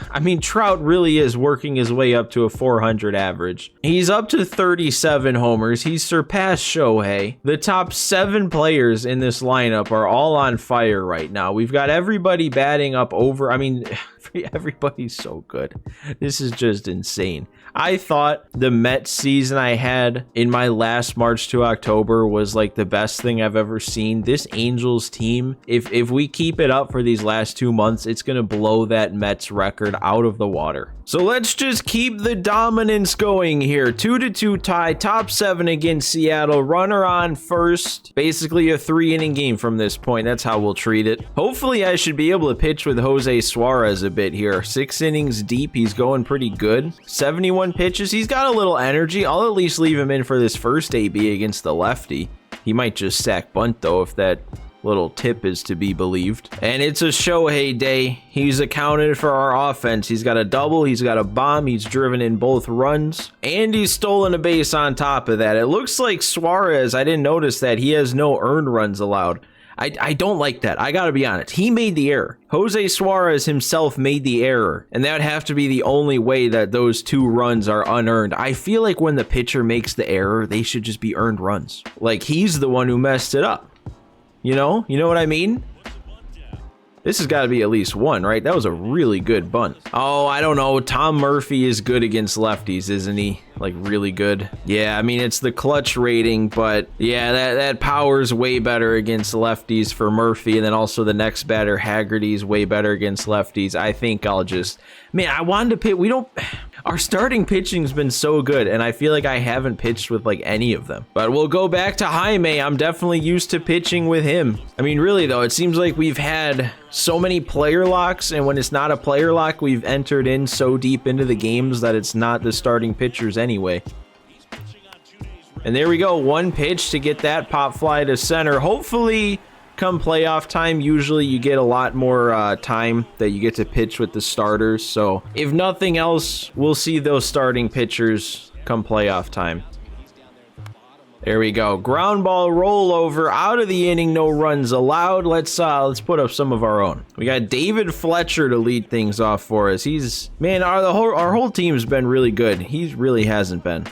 I mean, Trout really is working his way up to a 400 average. He's up to 37 homers. He's surpassed Shohei. The top 7 players in this lineup are all on fire right now. We've got everybody batting up over. I mean, everybody's so good. This is just insane. I thought the Mets season I had in my last March to October was like the best thing I've ever seen. This Angels team, if we keep it up for these last 2 months, it's going to blow that Mets record. out of the water. So let's just keep the dominance going here. 2-2 tie, top 7 against Seattle. Runner on first. Basically a 3-inning game from this point. That's how we'll treat it. Hopefully I should be able to pitch with Jose Suarez a bit here. 6 innings deep. He's going pretty good. 71 pitches. He's got a little energy. I'll at least leave him in for this first AB against the lefty. He might just sack bunt though if that little tip is to be believed. And it's a Shohei day. He's accounted for our offense. He's got a double, he's got a bomb, he's driven in both runs, and he's stolen a base on top of that. It looks like Suarez, I didn't notice that, he has no earned runs allowed. I don't like that. I gotta be honest. He made the error. Jose Suarez himself made the error, and that would have to be the only way that those 2 runs are unearned. I feel like when the pitcher makes the error, they should just be earned runs. Like, he's the one who messed it up. You know what I mean? This has got to be at least 1, right? That was a really good bunt. Oh, I don't know. Tom Murphy is good against lefties, isn't he? Like, really good. Yeah, I mean, it's the clutch rating, but yeah, that power's way better against lefties for Murphy, and then also the next batter, Haggerty's way better against lefties. I think I'll just... Man, I wanted to pitch... Our starting pitching's been so good, and I feel like I haven't pitched with, like, any of them. But we'll go back to Jaime. I'm definitely used to pitching with him. I mean, really, though, it seems like we've had so many player locks, and when it's not a player lock, we've entered in so deep into the games that it's not the starting pitchers anyway. And there we go. 1 pitch to get that pop fly to center. Hopefully... Come playoff time, usually you get a lot more time that you get to pitch with the starters. So if nothing else, we'll see those starting pitchers come playoff time. There we go. Ground ball rollover out of the inning, no runs allowed. Let's put up some of our own. We got David Fletcher to lead things off for us. Our whole team's been really good. He really hasn't been.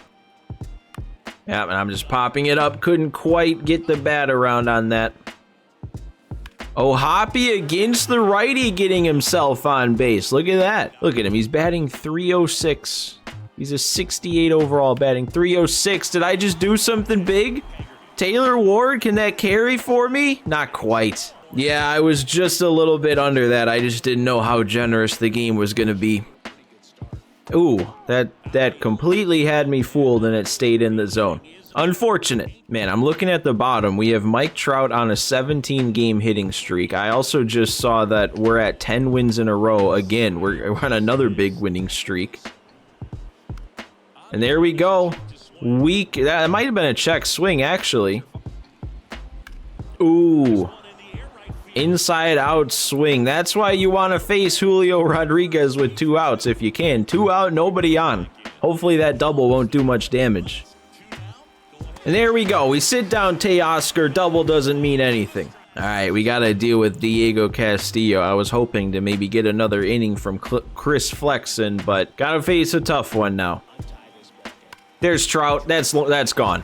Yeah, and I'm just popping it up. Couldn't quite get the bat around on that. Oh, Hoppy against the righty getting himself on base. Look at that. Look at him. He's batting .306. He's a 68 overall, batting .306. Did I just do something big? Taylor Ward, can that carry for me? Not quite. Yeah, I was just a little bit under that. I just didn't know how generous the game was going to be. Ooh, that completely had me fooled and it stayed in the zone. Unfortunate. Man, I'm looking at the bottom. We have Mike Trout on a 17-game hitting streak. I also just saw that we're at 10 wins in a row. Again, we're on another big winning streak. And there we go. That might have been a check swing, actually. Ooh. Inside out swing. That's why you want to face Julio Rodriguez with 2 outs if you can. 2 out, nobody on. Hopefully that double won't do much damage. And there we go. We sit down Teoscar. Double doesn't mean anything. All right, we got to deal with Diego Castillo. I was hoping to maybe get another inning from Chris Flexen, but got to face a tough one now. There's Trout. That's gone.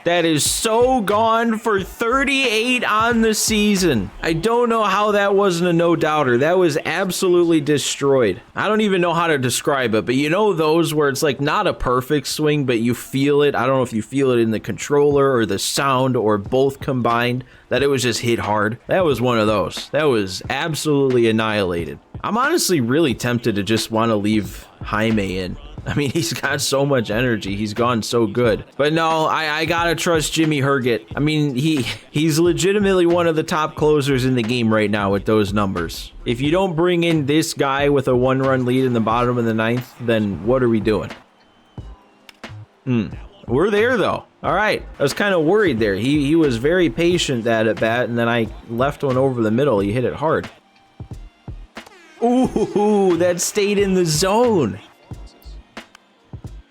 That is so gone for 38 on the season. I don't know how that wasn't a no-doubter. That was absolutely destroyed. I don't even know how to describe it, but you know those where it's like not a perfect swing, but you feel it. I don't know if you feel it in the controller or the sound or both combined, that it was just hit hard. That was one of those. That was absolutely annihilated. I'm honestly really tempted to just want to leave Jaime in. I mean, he's got so much energy. He's gone so good. But no, I gotta trust Jimmy Herget. I mean, he's legitimately one of the top closers in the game right now with those numbers. If you don't bring in this guy with a 1-run lead in the bottom of the 9th, then what are we doing? We're there, though. All right. I was kind of worried there. He was very patient at bat, and then I left one over the middle. He hit it hard. Ooh, that stayed in the zone.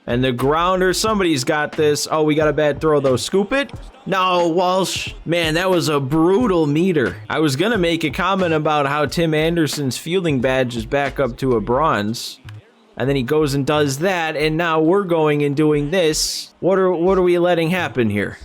And the grounder, somebody's got this. Oh, we got a bad throw, though. Scoop it? No, Walsh. Man, that was a brutal meter. I was going to make a comment about how Tim Anderson's fielding badge is back up to a bronze. And then he goes and does that, and now we're going and doing this. What are we letting happen here?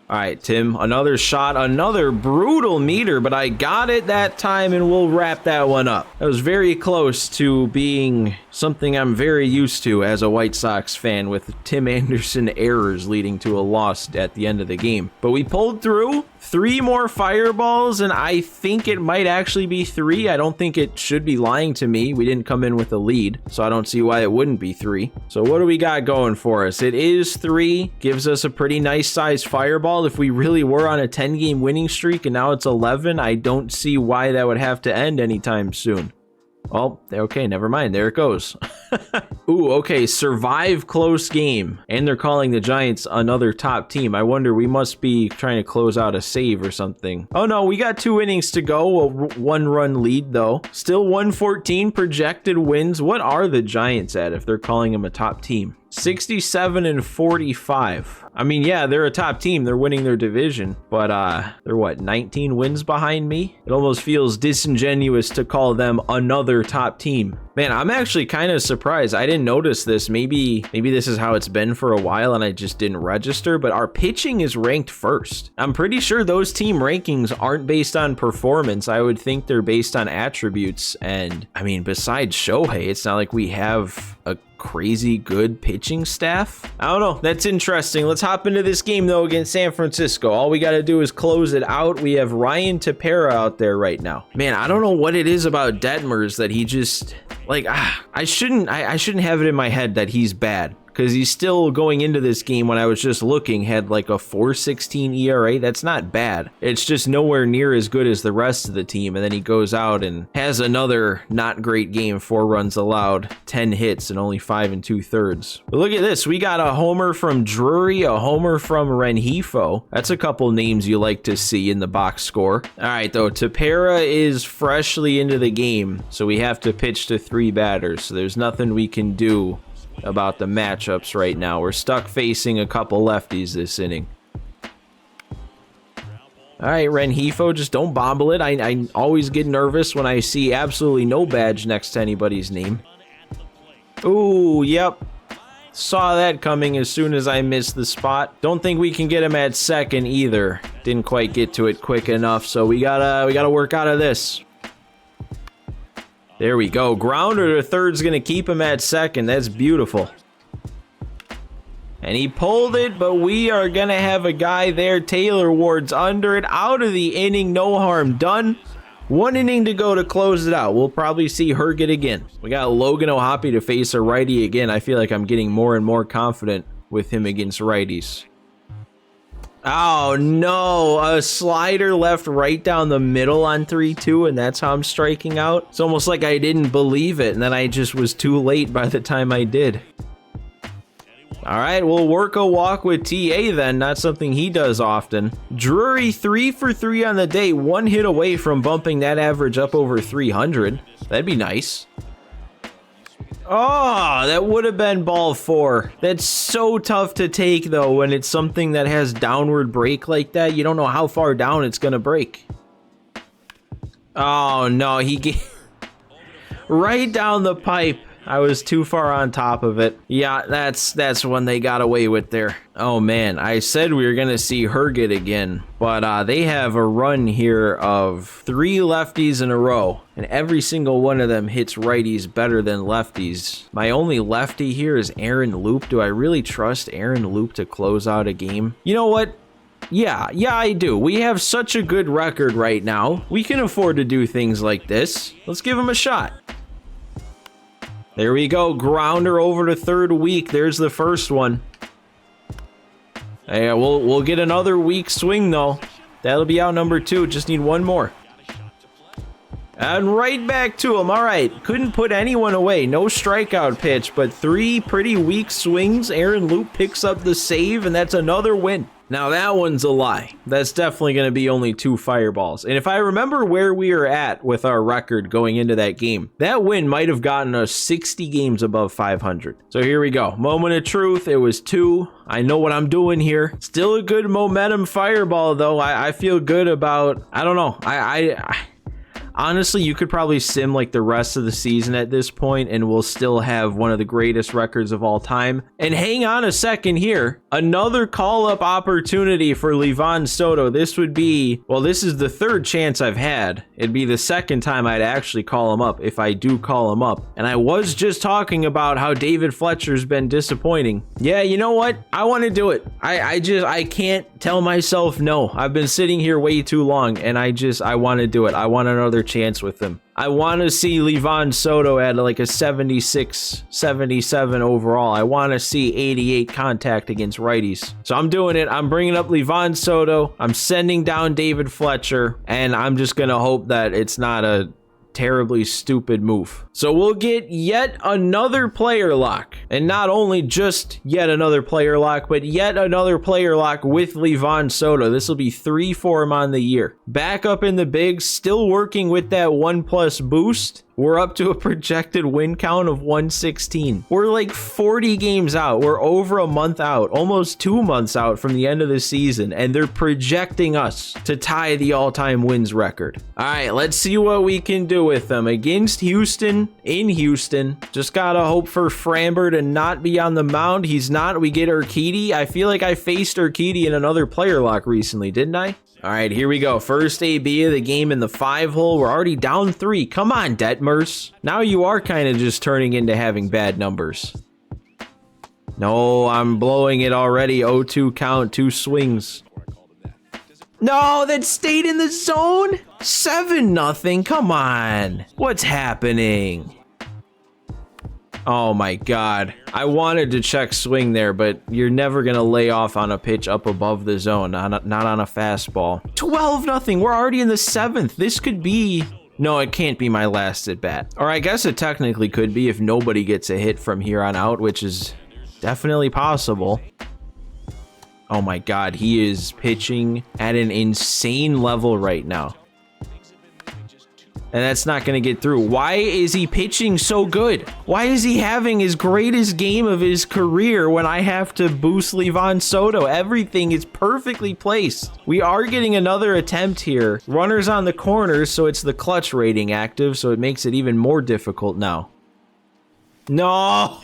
All right, Tim, another shot, another brutal meter, but I got it that time, and we'll wrap that one up. That was very close to being something I'm very used to as a White Sox fan, with Tim Anderson errors leading to a loss at the end of the game. But we pulled through. 3 more fireballs, and I think it might actually be 3. I don't think it should be lying to me. We didn't come in with a lead, so I don't see why it wouldn't be 3. So what do we got going for us? It is 3. Gives us a pretty nice size fireball. If we really were on a 10-game winning streak and now it's 11, I don't see why that would have to end anytime soon. Oh, okay, never mind. There it goes. Ooh, okay, survive close game. And they're calling the Giants another top team. I wonder, we must be trying to close out a save or something. Oh no, we got 2 innings to go. A 1-run lead though. Still 114 projected wins. What are the Giants at if they're calling them a top team? 67 and 45. I mean, yeah, they're a top team. They're winning their division, but they're what, 19 wins behind me? It almost feels disingenuous to call them another top team. Man, I'm actually kind of surprised. I didn't notice this. Maybe this is how it's been for a while and I just didn't register, but our pitching is ranked first. I'm pretty sure those team rankings aren't based on performance. I would think they're based on attributes. And I mean, besides Shohei, it's not like we have a crazy good pitching staff. I don't know. That's interesting. Let's hop into this game though against San Francisco. All we got to do is close it out. We have Ryan Tepera out there right now. Man, I don't know what it is about Detmers that he just like, I shouldn't have it in my head that he's bad. Because he's still going into this game when I was just looking, had like a 4.16 ERA. That's not bad. It's just nowhere near as good as the rest of the team. And then he goes out and has another not great game, 4 runs allowed, 10 hits, and only 5 2/3. But look at this. We got a homer from Drury, a homer from Rengifo. That's a couple names you like to see in the box score. All right, though, Tepera is freshly into the game, so we have to pitch to 3 batters. So there's nothing we can do about the matchups right now. We're stuck facing a couple lefties this inning. All right, Rengifo, just don't bobble it. I always get nervous when I see absolutely no badge next to anybody's name. Ooh, yep. Saw that coming as soon as I missed the spot. Don't think we can get him at second either. Didn't quite get to it quick enough, so we gotta work out of this. There we go. Grounder to third's going to keep him at second. That's beautiful. And he pulled it, but we are going to have a guy there. Taylor Ward's under it. Out of the inning. No harm done. 1 inning to go to close it out. We'll probably see Herget again. We got Logan O'Hoppe to face a righty again. I feel like I'm getting more and more confident with him against righties. Oh no, a slider left right down the middle on 3-2, and that's how I'm striking out. It's almost like I didn't believe it, and then I just was too late by the time I did. All right, we'll work a walk with TA then, not something he does often. Drury 3 for 3 on the day, 1 hit away from bumping that average up over 300. That'd be nice. Oh, that would have been ball 4. That's so tough to take, though, when it's something that has downward break like that. You don't know how far down it's going to break. Oh, no, he gave right down the pipe. I was too far on top of it. Yeah, that's when they got away with there. Oh, man, I said we were going to see Herget again, but they have a run here of 3 lefties in a row, and every single one of them hits righties better than lefties. My only lefty here is Aaron Loop. Do I really trust Aaron Loop to close out a game? You know what? Yeah, I do. We have such a good record right now. We can afford to do things like this. Let's give him a shot. There we go. Grounder over to third weak. There's the first one. Yeah, we'll get another weak swing, though. That'll be out number 2. Just need 1 more. And right back to him. All right. Couldn't put anyone away. No strikeout pitch, but 3 pretty weak swings. Aaron Loop picks up the save, and that's another win. Now, that one's a lie. That's definitely going to be only 2 fireballs. And if I remember where we are at with our record going into that game, that win might have gotten us 60 games above 500. So here we go. Moment of truth. It was 2. I know what I'm doing here. Still a good momentum fireball, though. I feel good about, I don't know. Honestly, you could probably sim like the rest of the season at this point and we'll still have one of the greatest records of all time. And hang on a second here. Another call-up opportunity for Livan Soto. This would be, well, this is the third chance I've had. It'd be the second time I'd actually call him up if I do call him up. And I was just talking about how David Fletcher's been disappointing. Yeah, you know what? I want to do it. I can't tell myself no. I've been sitting here way too long and I want to do it. I want another chance with him. I want to see Livan Soto at like a 76, 77 overall. I want to see 88 contact against righties. So I'm doing it. I'm bringing up Livan Soto. I'm sending down David Fletcher, and I'm just going to hope that it's not a terribly stupid move. So we'll get yet another player lock, and not only just yet another player lock, but yet another player lock with Livan Soto. This will be 3 for him on the year. Back up in the bigs, still working with that 1+ boost. We're up to a projected win count of 116. We're like 40 games out. We're over a month out, almost 2 months out from the end of the season, and they're projecting us to tie the all-time wins record. All right, let's see what we can do with them. Against Houston, in Houston, just gotta hope for Framber to not be on the mound. He's not. We get Urquidy. I feel like I faced Urquidy in another player lock recently, didn't I? All right, here we go. First AB of the game in the 5-hole. We're already down 3. Come on, Detmers. Now you are kind of just turning into having bad numbers. No, I'm blowing it already. 0-2 count, 2 swings. No, that stayed in the zone. 7-0. Come on. What's happening? Oh my God. I wanted to check swing there, but you're never going to lay off on a pitch up above the zone, not on a fastball. 12-0. We're already in the 7th. This could be... No, it can't be my last at bat. Or I guess it technically could be if nobody gets a hit from here on out, which is definitely possible. Oh my God, he is pitching at an insane level right now. And that's not going to get through. Why is he pitching so good? Why is he having his greatest game of his career when I have to boost Livan Soto? Everything is perfectly placed. We are getting another attempt here. Runners on the corners, so it's the clutch rating active, so it makes it even more difficult now. No!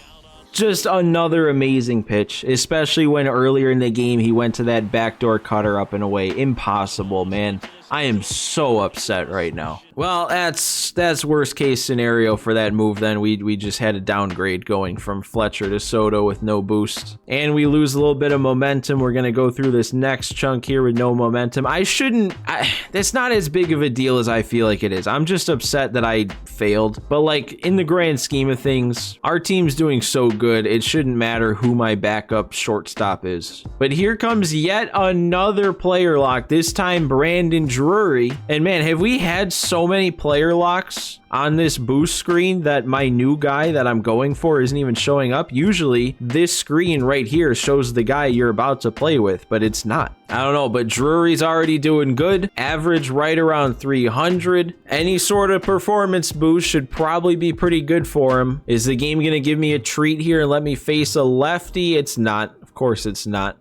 Just another amazing pitch, especially when earlier in the game he went to that backdoor cutter up and away. Impossible, man. I am so upset right now. Well, that's worst case scenario for that move then. We just had a downgrade going from Fletcher to Soto with no boost. And we lose a little bit of momentum. We're going to go through this next chunk here with no momentum. That's not as big of a deal as I feel like it is. I'm just upset that I failed. But like in the grand scheme of things, our team's doing so good. It shouldn't matter who my backup shortstop is. But here comes yet another player lock. This time Brandon Drury. And man, have we had so many player locks on this boost screen that my new guy that I'm going for isn't even showing up? Usually this screen right here shows the guy you're about to play with, but it's not. I don't know, but Drury's already doing good. Average right around 300. Any sort of performance boost should probably be pretty good for him. Is the game going to give me a treat here and let me face a lefty? It's not. Of course it's not.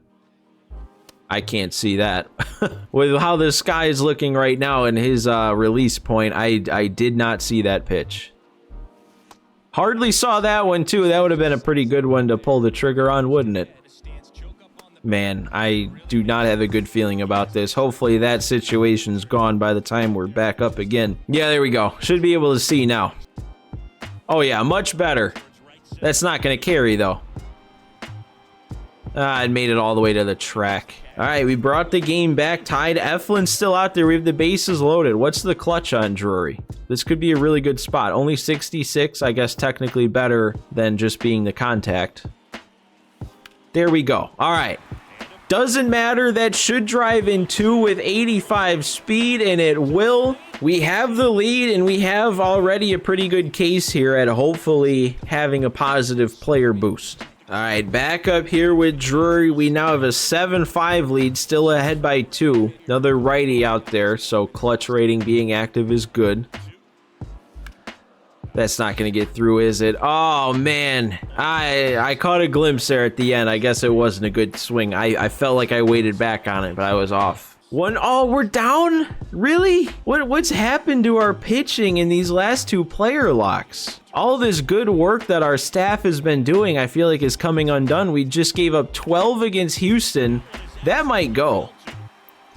I can't see that. With how the sky is looking right now and his release point, I did not see that pitch. Hardly saw that one too. That would have been a pretty good one to pull the trigger on, wouldn't it? Man, I do not have a good feeling about this. Hopefully that situation's gone by the time we're back up again. Yeah, there we go. Should be able to see now. Oh yeah, much better. That's not going to carry though. It made it all the way to the track. All right, we brought the game back. Tied. Eflin's still out there. We have the bases loaded. What's the clutch on Drury? This could be a really good spot. Only 66, I guess technically better than just being the contact. There we go. All right. Doesn't matter. That should drive in 2 with 85 speed, and it will. We have the lead, and we have already a pretty good case here at hopefully having a positive player boost. All right, back up here with Drury. We now have a 7-5 lead, still ahead by 2. Another righty out there, so clutch rating being active is good. That's not going to get through, is it? Oh, man. I caught a glimpse there at the end. I guess it wasn't a good swing. I felt like I waited back on it, but I was off. Oh, we're down? Really? What's happened to our pitching in these last 2 player locks? All this good work that our staff has been doing, I feel like is coming undone. We just gave up 12 against Houston. That might go.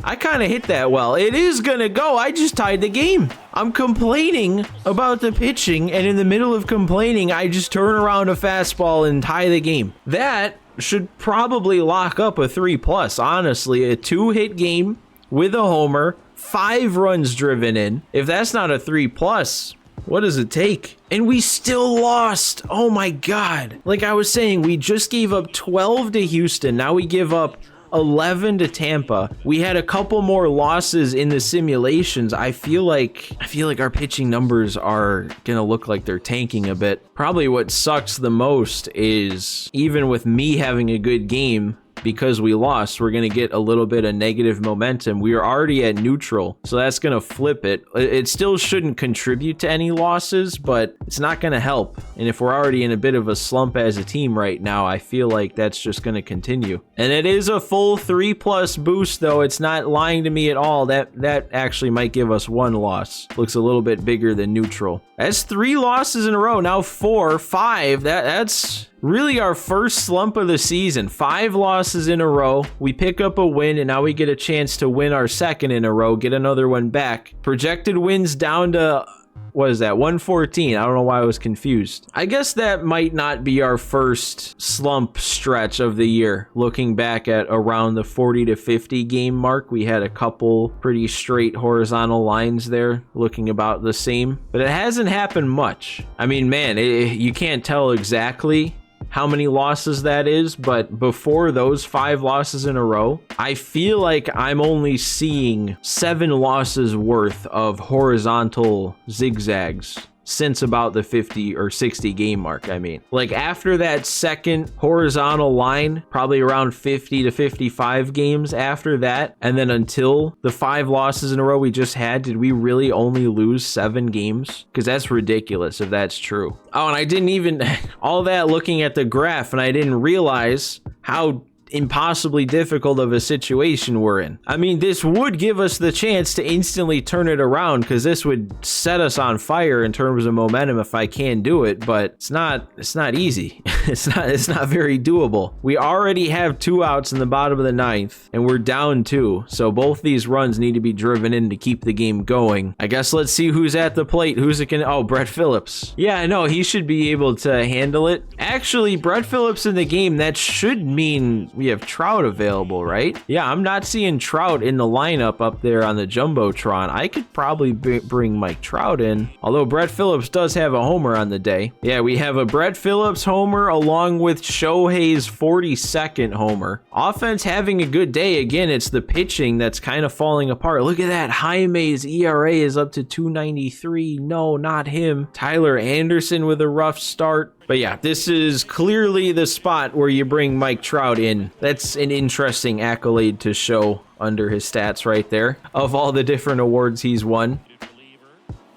I kind of hit that well. It is gonna go. I just tied the game. I'm complaining about the pitching, and in the middle of complaining, I just turn around a fastball and tie the game. That should probably lock up a 3+. Honestly, a 2-hit game with a homer, 5 runs driven in. If that's not a 3+, what does it take? And we still lost. Oh my God. Like I was saying, we just gave up 12 to Houston. Now we give up 11 to Tampa. We had a couple more losses in the simulations. I feel like our pitching numbers are gonna look like they're tanking a bit. Probably what sucks the most is even with me having a good game, because we lost, we're going to get a little bit of negative momentum. We are already at neutral, so that's going to flip it. It still shouldn't contribute to any losses, but it's not going to help. And if we're already in a bit of a slump as a team right now, I feel like that's just going to continue. And it is a full 3+ boost, though. It's not lying to me at all. That actually might give us 1 loss. Looks a little bit bigger than neutral. That's 3 losses in a row. Now 4, 5. That's really our first slump of the season. 5 losses in a row. We pick up a win, and now we get a chance to win our second in a row, get another one back. Projected wins down to, what is that, 114. I don't know why I was confused. I guess that might not be our first slump stretch of the year. Looking back at around the 40 to 50 game mark, we had a couple pretty straight horizontal lines there, looking about the same. But it hasn't happened much. I mean, man, you can't tell exactly how many losses that is, but before those 5 losses in a row, I feel like I'm only seeing 7 losses worth of horizontal zigzags since about the 50 or 60 game mark. I mean, like after that second horizontal line, probably around 50 to 55 games after that, and then until the 5 losses in a row we just had, did we really only lose 7 games? Because that's ridiculous if that's true. Oh, and I didn't even all that looking at the graph, and I didn't realize how impossibly difficult of a situation we're in. I mean, this would give us the chance to instantly turn it around, because this would set us on fire in terms of momentum if I can do it, but it's not easy. It's not very doable. We already have 2 outs in the bottom of the 9th, and we're down 2, so both these runs need to be driven in to keep the game going. I guess let's see who's at the plate. Oh, Brett Phillips. Yeah, I know, he should be able to handle it. Actually, Brett Phillips in the game, that should mean we have Trout available, right? Yeah, I'm not seeing Trout in the lineup up there on the Jumbotron. I could probably bring Mike Trout in, although Brett Phillips does have a homer on the day. Yeah, we have a Brett Phillips homer along with Shohei's 42nd homer. Offense having a good day. Again, it's the pitching that's kind of falling apart. Look at that. Jaime's ERA is up to 2.93. No, not him. Tyler Anderson with a rough start. But yeah, this is clearly the spot where you bring Mike Trout in. That's an interesting accolade to show under his stats right there, of all the different awards he's won.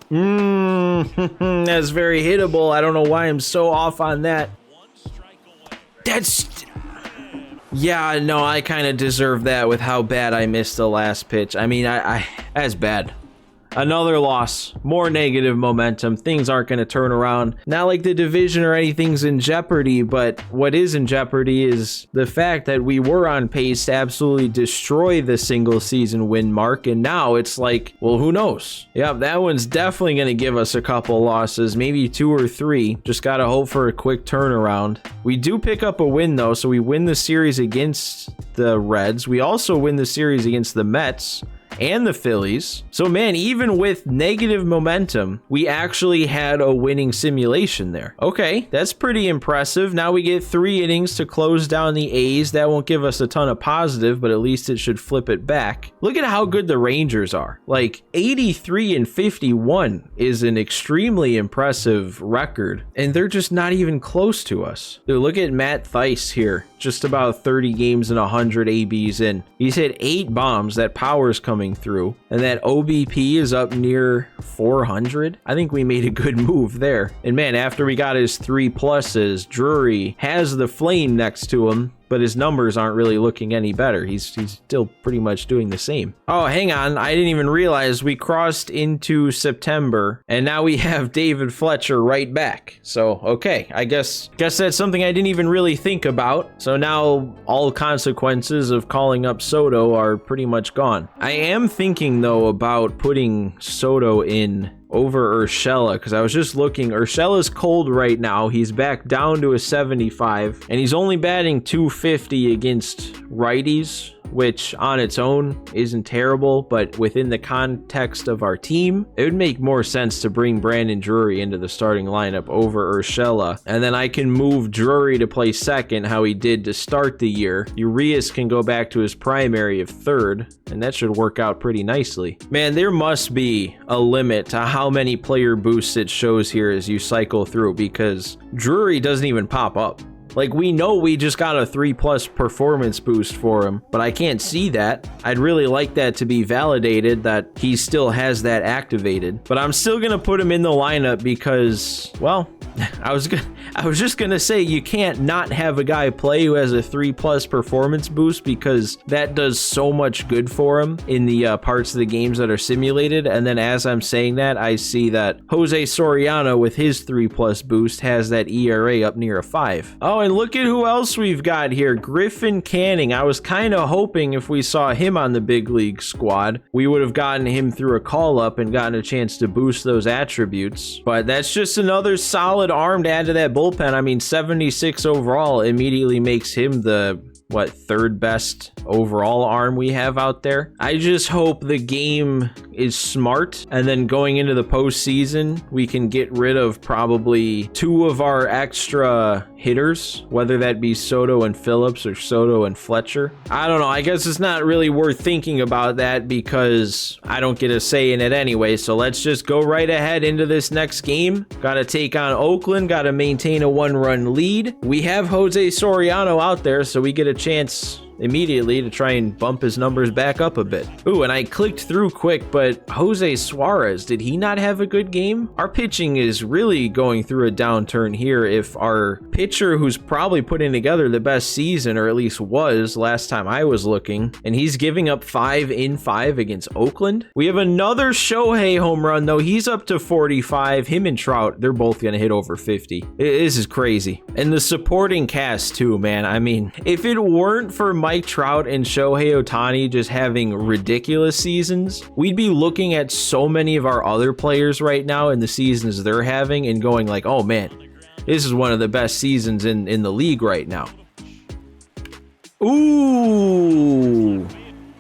That's very hittable. I don't know why I'm so off on that. Yeah, no, I kind of deserve that with how bad I missed the last pitch. I mean, that's bad. Another loss, more negative momentum. Things aren't going to turn around. Not like the division or anything's in jeopardy, but what is in jeopardy is the fact that we were on pace to absolutely destroy the single season win mark, and now it's like, well, who knows? Yep, that one's definitely going to give us a couple losses, maybe 2 or 3. Just got to hope for a quick turnaround. We do pick up a win, though, so we win the series against the Reds. We also win the series against the Mets and the Phillies. So man, even with negative momentum, we actually had a winning simulation there. Okay, that's pretty impressive. Now we get 3 innings to close down the A's. That won't give us a ton of positive, but at least it should flip it back. Look at how good the Rangers are. Like 83-51 is an extremely impressive record, and they're just not even close to us. Dude, look at Matt Thaiss here. Just about 30 games and 100 ABs in. He's hit 8 bombs. That power's coming through, and that OBP is up near 400. I think we made a good move there. And man, after we got his 3 pluses, Drury has the flame next to him, but but his numbers aren't really looking any better. He's still pretty much doing the same. Oh, hang on. I didn't even realize we crossed into September, and now we have David Fletcher right back. So, okay, I guess that's something I didn't even really think about. So now all consequences of calling up Soto are pretty much gone. I am thinking, though, about putting Soto in over Urshela, because I was just looking. Urshela's cold right now. He's back down to a 75, and he's only batting 250 against righties, which on its own isn't terrible, but within the context of our team, it would make more sense to bring Brandon Drury into the starting lineup over Urshela, and then I can move Drury to play second how he did to start the year. Urias can go back to his primary of third, and that should work out pretty nicely. Man, there must be a limit to how many player boosts it shows here as you cycle through, because Drury doesn't even pop up. Like, we know we just got a 3+ performance boost for him, but I can't see that. I'd really like that to be validated, that he still has that activated. But I'm still gonna put him in the lineup because, well, I was just gonna say you can't not have a guy play who has a 3+ performance boost, because that does so much good for him in the parts of the games that are simulated. And then as I'm saying that, I see that Jose Soriano with his 3+ boost has that ERA up near a 5. Oh, and look at who else we've got here. Griffin Canning. I was kind of hoping if we saw him on the big league squad, we would have gotten him through a call-up and gotten a chance to boost those attributes. But that's just another solid arm to add to that bullpen. I mean, 76 overall immediately makes him the, what, third best overall arm we have out there. I just hope the game is smart, and then going into the postseason, we can get rid of probably 2 of our extra hitters, whether that be Soto and Phillips or Soto and Fletcher. I don't know. I guess it's not really worth thinking about that because I don't get a say in it anyway. So let's just go right ahead into this next game. Got to take on Oakland. Got to maintain a 1-run lead. We have Jose Soriano out there, so we get a chance immediately to try and bump his numbers back up a bit. Ooh, and I clicked through quick, but Jose Suarez, did he not have a good game? Our pitching is really going through a downturn here. If our pitcher, who's probably putting together the best season, or at least was last time I was looking, and he's giving up 5 in 5 against Oakland. We have another Shohei home run, though. He's up to 45. Him and Trout, they're both gonna hit over 50. This is crazy. And the supporting cast too, man. I mean, if it weren't for Mike Trout and Shohei Ohtani just having ridiculous seasons, we'd be looking at so many of our other players right now in the seasons they're having and going like, oh man, this is one of the best seasons in the league right now. Ooh.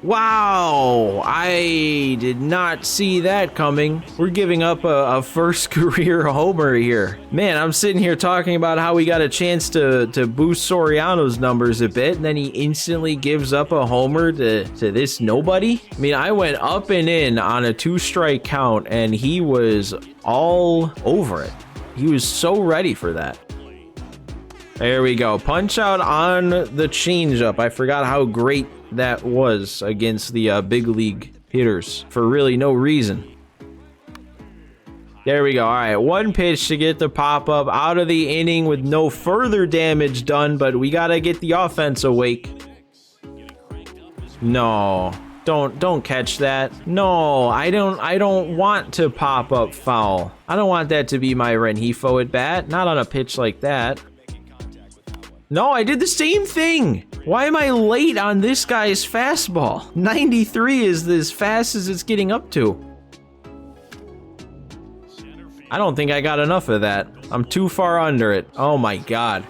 Wow, I did not see that coming. We're giving up a first career homer here. Man, I'm sitting here talking about how we got a chance to boost Soriano's numbers a bit, and then he instantly gives up a homer to this nobody. I mean, I went up and in on a 2-strike count, and he was all over it. He was so ready for that. There we go. Punch out on the changeup. I forgot how great that was against the big league hitters for really no reason. There we go. All right, 1 pitch to get the pop-up out of the inning with no further damage done, but we got to get the offense awake. No. Don't catch that. No, I don't want to pop up foul. I don't want that to be my Rengifo at bat. Not on a pitch like that. No, I did the same thing. Why am I late on this guy's fastball? 93 is as fast as it's getting up to. I don't think I got enough of that. I'm too far under it. Oh my God.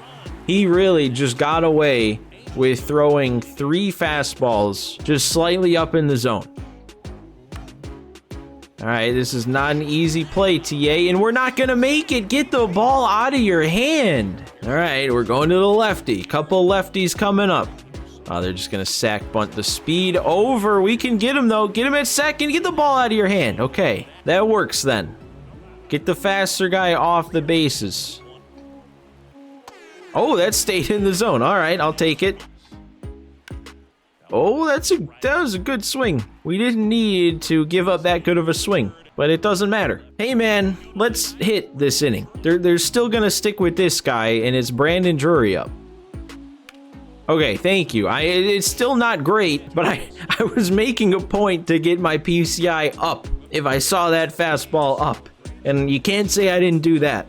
He really just got away with throwing 3 fastballs just slightly up in the zone. All right, this is not an easy play, TA, and we're not going to make it. Get the ball out of your hand. All right, we're going to the lefty. Couple lefties coming up. Oh, they're just going to sack bunt the speed over. We can get him, though. Get him at second. Get the ball out of your hand. Okay, that works then. Get the faster guy off the bases. Oh, that stayed in the zone. All right, I'll take it. Oh, that was a good swing. We didn't need to give up that good of a swing, but it doesn't matter. Hey man, let's hit this inning. They're still gonna stick with this guy, and it's Brandon Drury up. Okay, thank you. It's still not great, but I was making a point to get my PCI up if I saw that fastball up. And you can't say I didn't do that.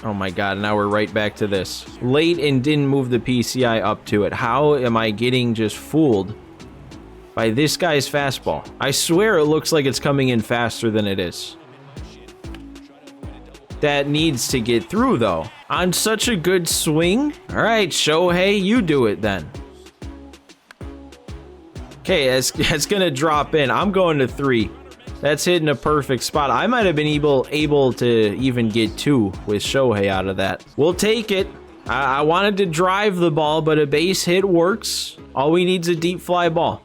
Oh my god, now we're right back to this. Late and didn't move the PCI up to it. How am I getting just fooled by this guy's fastball? I swear it looks like it's coming in faster than it is. That needs to get through though. On such a good swing. All right, Shohei, you do it then. Okay, that's gonna drop in. I'm going to 3. That's hitting a perfect spot. I might have been able to even get 2 with Shohei out of that. We'll take it. I wanted to drive the ball, but a base hit works. All we need is a deep fly ball.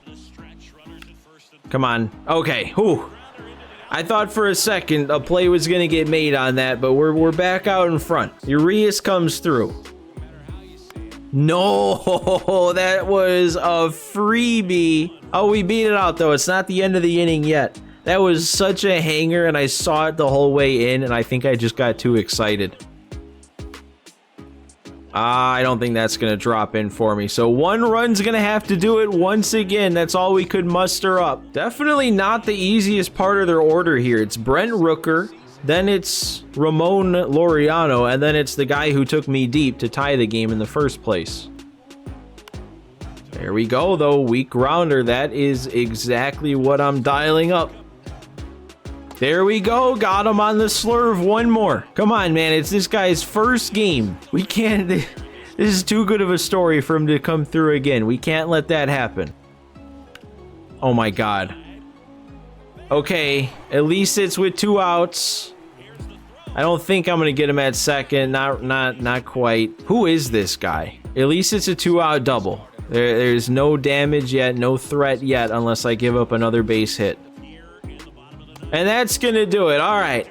Come on. Okay. Whew. I thought for a second a play was going to get made on that, but we're back out in front. Urias comes through. No, that was a freebie. Oh, we beat it out, though. It's not the end of the inning yet. That was such a hanger, and I saw it the whole way in, and I think I just got too excited. I don't think that's going to drop in for me. So 1 run's going to have to do it once again. That's all we could muster up. Definitely not the easiest part of their order here. It's Brent Rooker, then it's Ramon Laureano, and then it's the guy who took me deep to tie the game in the first place. There we go, though. Weak grounder. That is exactly what I'm dialing up. There we go. Got him on the slurve. 1 more. Come on, man. It's this guy's first game. We can't... This is too good of a story for him to come through again. We can't let that happen. Oh, my God. Okay. At least it's with 2 outs. I don't think I'm going to get him at second. Not quite. Who is this guy? At least it's a 2-out double. There's no damage yet. No threat yet unless I give up another base hit. And that's going to do it. All right.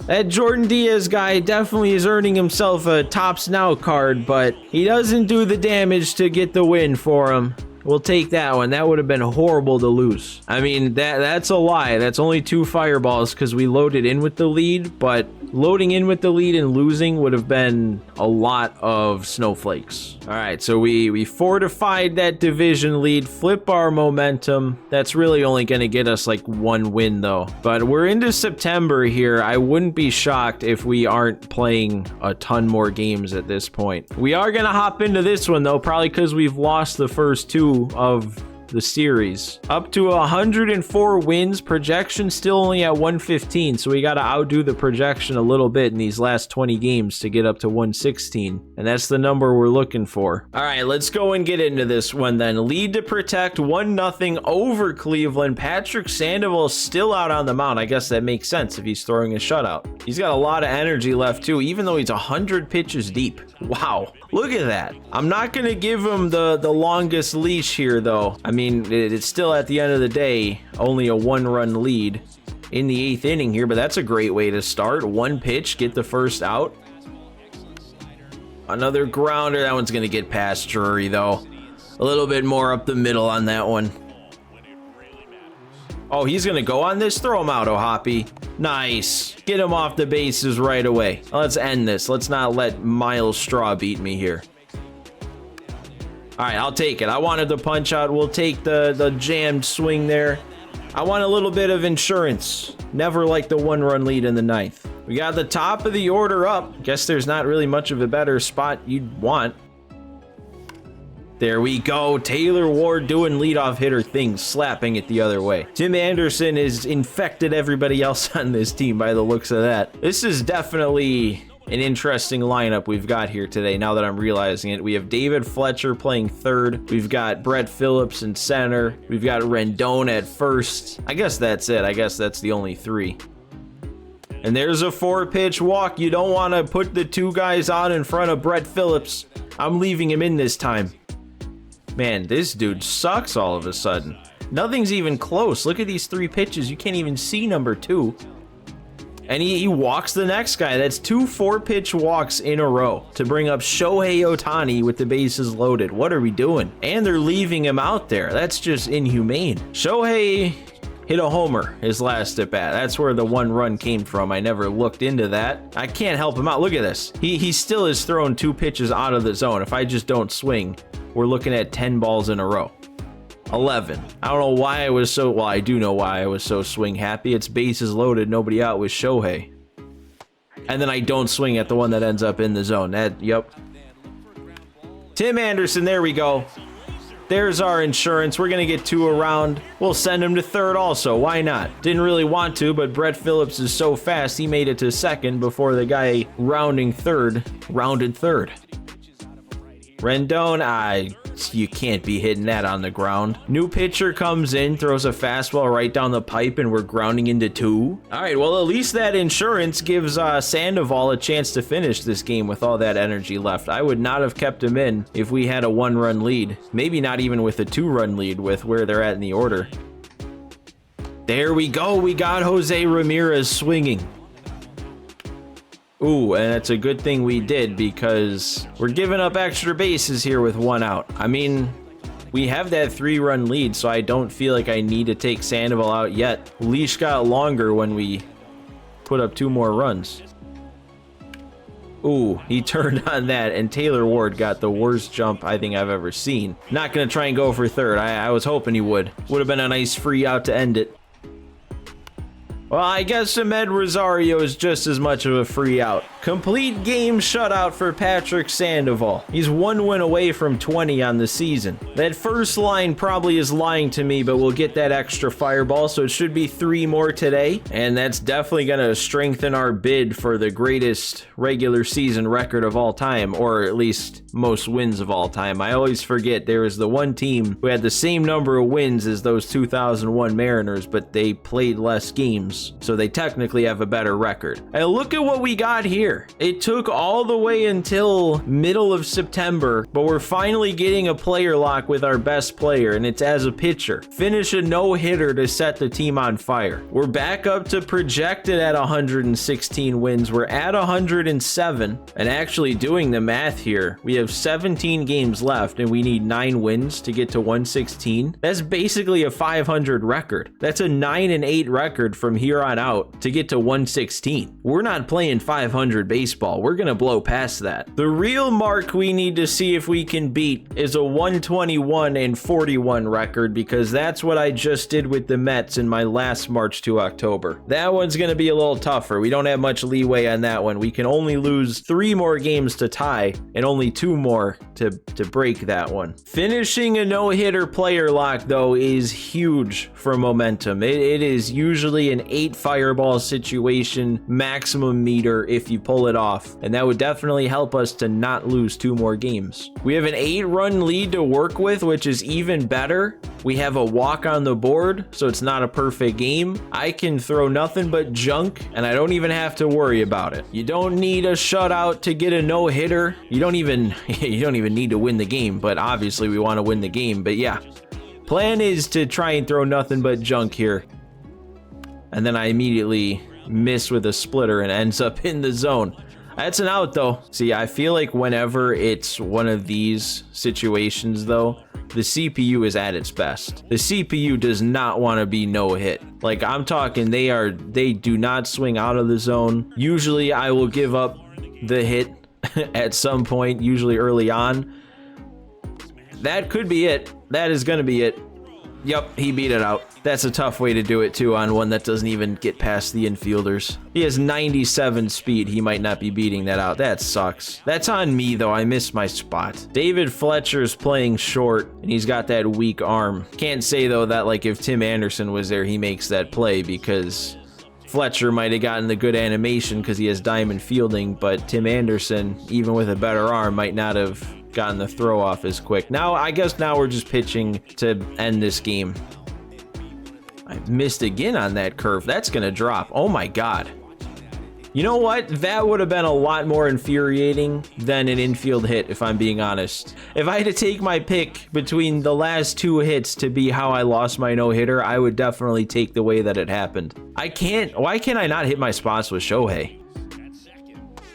That Jordan Diaz guy definitely is earning himself a Tops Now card, but he doesn't do the damage to get the win for him. We'll take that one. That would have been horrible to lose. I mean, that's a lie. That's only 2 fireballs because we loaded in with the lead, but loading in with the lead and losing would have been a lot of snowflakes. All right, so we fortified that division lead, flip our momentum. That's really only going to get us like 1 win though. But we're into September here. I wouldn't be shocked if we aren't playing a ton more games at this point. We are going to hop into this one though, probably because we've lost the first 2 of the series. Up to 104 wins, projection still only at 115, so we got to outdo the projection a little bit in these last 20 games to get up to 116, and that's the number we're looking for. All right, let's go and get into this one then. Lead to protect, 1-0 over Cleveland. Patrick Sandoval still out on the mound. I guess that makes sense if he's throwing a shutout. He's got a lot of energy left too, even though he's 100 pitches deep. Wow, look at that. I'm not gonna give him the longest leash here though. I mean, it's still at the end of the day only a 1-run lead in the 8th inning here, but that's a great way to start. 1 pitch, get the first out. Another grounder. That one's gonna get past Drury though. A little bit more up the middle on that one. Oh, he's gonna go on this. Throw him out, O'Hoppe. Nice. Get him off the bases right away. Let's end this. Let's not let Miles Straw beat me here. All right, I'll take it. I wanted the punch out. We'll take the jammed swing there. I want a little bit of insurance. Never like the 1-run lead in the 9th. We got the top of the order up. Guess there's not really much of a better spot you'd want. There we go. Taylor Ward doing leadoff hitter things, slapping it the other way. Tim Anderson has infected everybody else on this team by the looks of that. This is definitely an interesting lineup we've got here today now that I'm realizing it. We have David Fletcher playing third. We've got Brett Phillips in center. We've got Rendon at first. I guess that's it. I guess that's the only 3. And there's a 4-pitch walk. You don't want to put the 2 guys on in front of Brett Phillips. I'm leaving him in this time. Man, this dude sucks all of a sudden. Nothing's even close. Look at these 3 pitches. You can't even see number 2. And he walks the next guy. That's 2 4-pitch walks in a row to bring up Shohei Ohtani with the bases loaded. What are we doing? And they're leaving him out there. That's just inhumane. Shohei hit a homer his last at bat. That's where the 1 run came from. I never looked into that. I can't help him out. Look at this. He still has thrown 2 pitches out of the zone. If I just don't swing, we're looking at 10 balls in a row. 11. I don't know why I was so, well, I do know why I was so swing happy. It's bases loaded, nobody out with Shohei. And then I don't swing at the one that ends up in the zone. Yep. Tim Anderson, there we go. There's our insurance. We're going to get 2 around. We'll send him to third also. Why not? Didn't really want to, but Brett Phillips is so fast, he made it to second before the guy rounded third. Rendon, you can't be hitting that on the ground. New pitcher comes in, throws a fastball right down the pipe, and we're grounding into 2. All right, well, at least that insurance gives Sandoval a chance to finish this game with all that energy left. I would not have kept him in if we had a 1-run lead. Maybe not even with a 2-run lead with where they're at in the order. There we go. We got Jose Ramirez swinging. Ooh, and it's a good thing we did because we're giving up extra bases here with 1 out. I mean, we have that 3-run lead, so I don't feel like I need to take Sandoval out yet. Leash got longer when we put up 2 more runs. Ooh, he turned on that, and Taylor Ward got the worst jump I think I've ever seen. Not going to try and go for third. I was hoping he would. Would have been a nice free out to end it. Well, I guess Ahmed Rosario is just as much of a free out. Complete game shutout for Patrick Sandoval. He's 1 win away from 20 on the season. That first line probably is lying to me, but we'll get that extra fireball, so it should be 3 more today. And that's definitely going to strengthen our bid for the greatest regular season record of all time, or at least most wins of all time. I always forget there was the one team who had the same number of wins as those 2001 Mariners, but they played less games, so they technically have a better record. And look at what we got here. It took all the way until middle of September, but we're finally getting a player lock with our best player, and it's as a pitcher. Finish a no-hitter to set the team on fire. We're back up to projected at 116 wins. We're at 107, and actually doing the math here, we have 17 games left, and we need 9 wins to get to 116. That's basically a 500 record. That's a 9-8 record from here on out to get to 116. We're not playing 500 baseball. We're gonna blow past that. The real mark we need to see if we can beat is a 121-41 record, because that's what I just did with the Mets in my last March to October. That one's gonna be a little tougher. We don't have much leeway on that one. We can only lose 3 more games to tie and only 2 more to break that one. Finishing a no-hitter player lock though is huge for momentum. It is usually an 8 fireball situation, maximum meter if you pull it off, and that would definitely help us to not lose 2 more games. We have an 8-run lead to work with, which is even better. We have a walk on the board, so it's not a perfect game. I can throw nothing but junk, and I don't even have to worry about it. You don't need a shutout to get a no-hitter. You don't even need to win the game, but obviously we want to win the game. But yeah, plan is to try and throw nothing but junk here. And then I immediately miss with a splitter and ends up in the zone. That's an out though. See, I feel like whenever it's one of these situations though, the CPU is at its best. The CPU does not want to be no hit. Like I'm talking, they do not swing out of the zone. Usually I will give up the hit at some point, usually early on. That could be it. That is going to be it. Yep, he beat it out. That's a tough way to do it too on one that doesn't even get past the infielders. He has 97 speed. He might not be beating that out. That sucks. That's on me though. I missed my spot. David Fletcher's playing short and he's got that weak arm. Can't say though that like if Tim Anderson was there, he makes that play, because Fletcher might have gotten the good animation because he has diamond fielding, but Tim Anderson, even with a better arm, might not have gotten the throw off as quick. Now, I guess now we're just pitching to end this game. I missed again on that curve. That's going to drop. Oh my God. You know what? That would have been a lot more infuriating than an infield hit, if I'm being honest. If I had to take my pick between the last 2 hits to be how I lost my no-hitter, I would definitely take the way that it happened. Why can't I not hit my spots with Shohei?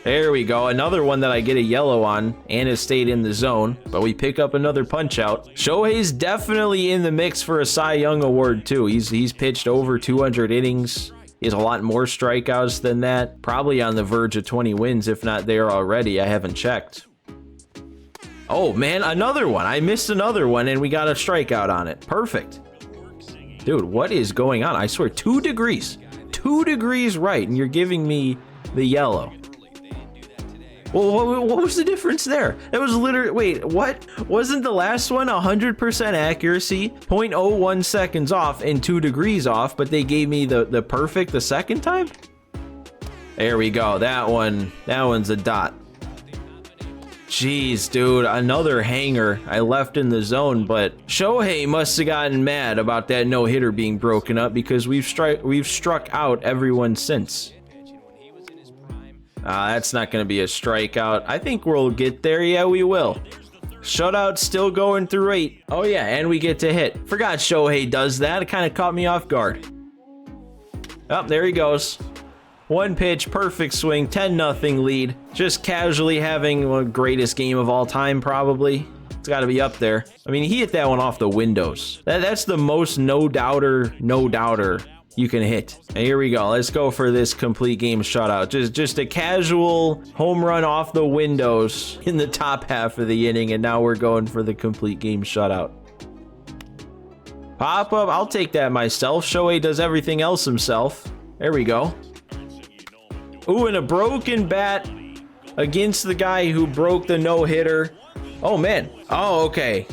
There we go. Another one that I get a yellow on, and it stayed in the zone, but we pick up another punch out. Shohei's definitely in the mix for a Cy Young award too. He's pitched over 200 innings. He has a lot more strikeouts than that. Probably on the verge of 20 wins, if not there already. I haven't checked. Oh man, another one. I missed another one and we got a strikeout on it. Perfect. Dude, what is going on? I swear, 2 degrees. 2 degrees right, and you're giving me the yellow. Well, what was the difference there? That was literally, wait, what? Wasn't the last one 100% accuracy, 0.01 seconds off and 2 degrees off, but they gave me the perfect the second time? There we go, that one's a dot. Jeez, dude, another hanger I left in the zone, but Shohei must have gotten mad about that no-hitter being broken up because we've struck out everyone since. That's not going to be a strikeout. I think we'll get there. Yeah, we will. Shutout still going through 8. Oh, yeah, and we get to hit. Forgot Shohei does that. It kind of caught me off guard. Oh, there he goes. 1 pitch, perfect swing, 10-0 lead. Just casually having one of the greatest game of all time, probably. It's got to be up there. I mean, he hit that one off the windows. That's the most no-doubter you can hit. And here we go. Let's go for this complete game shutout. Just a casual home run off the windows in the top half of the inning, and now we're going for the complete game shutout. Pop up, I'll take that myself. Shohei does everything else himself. There we go. Ooh, and a broken bat against the guy who broke the no-hitter. Oh, man. Oh, okay.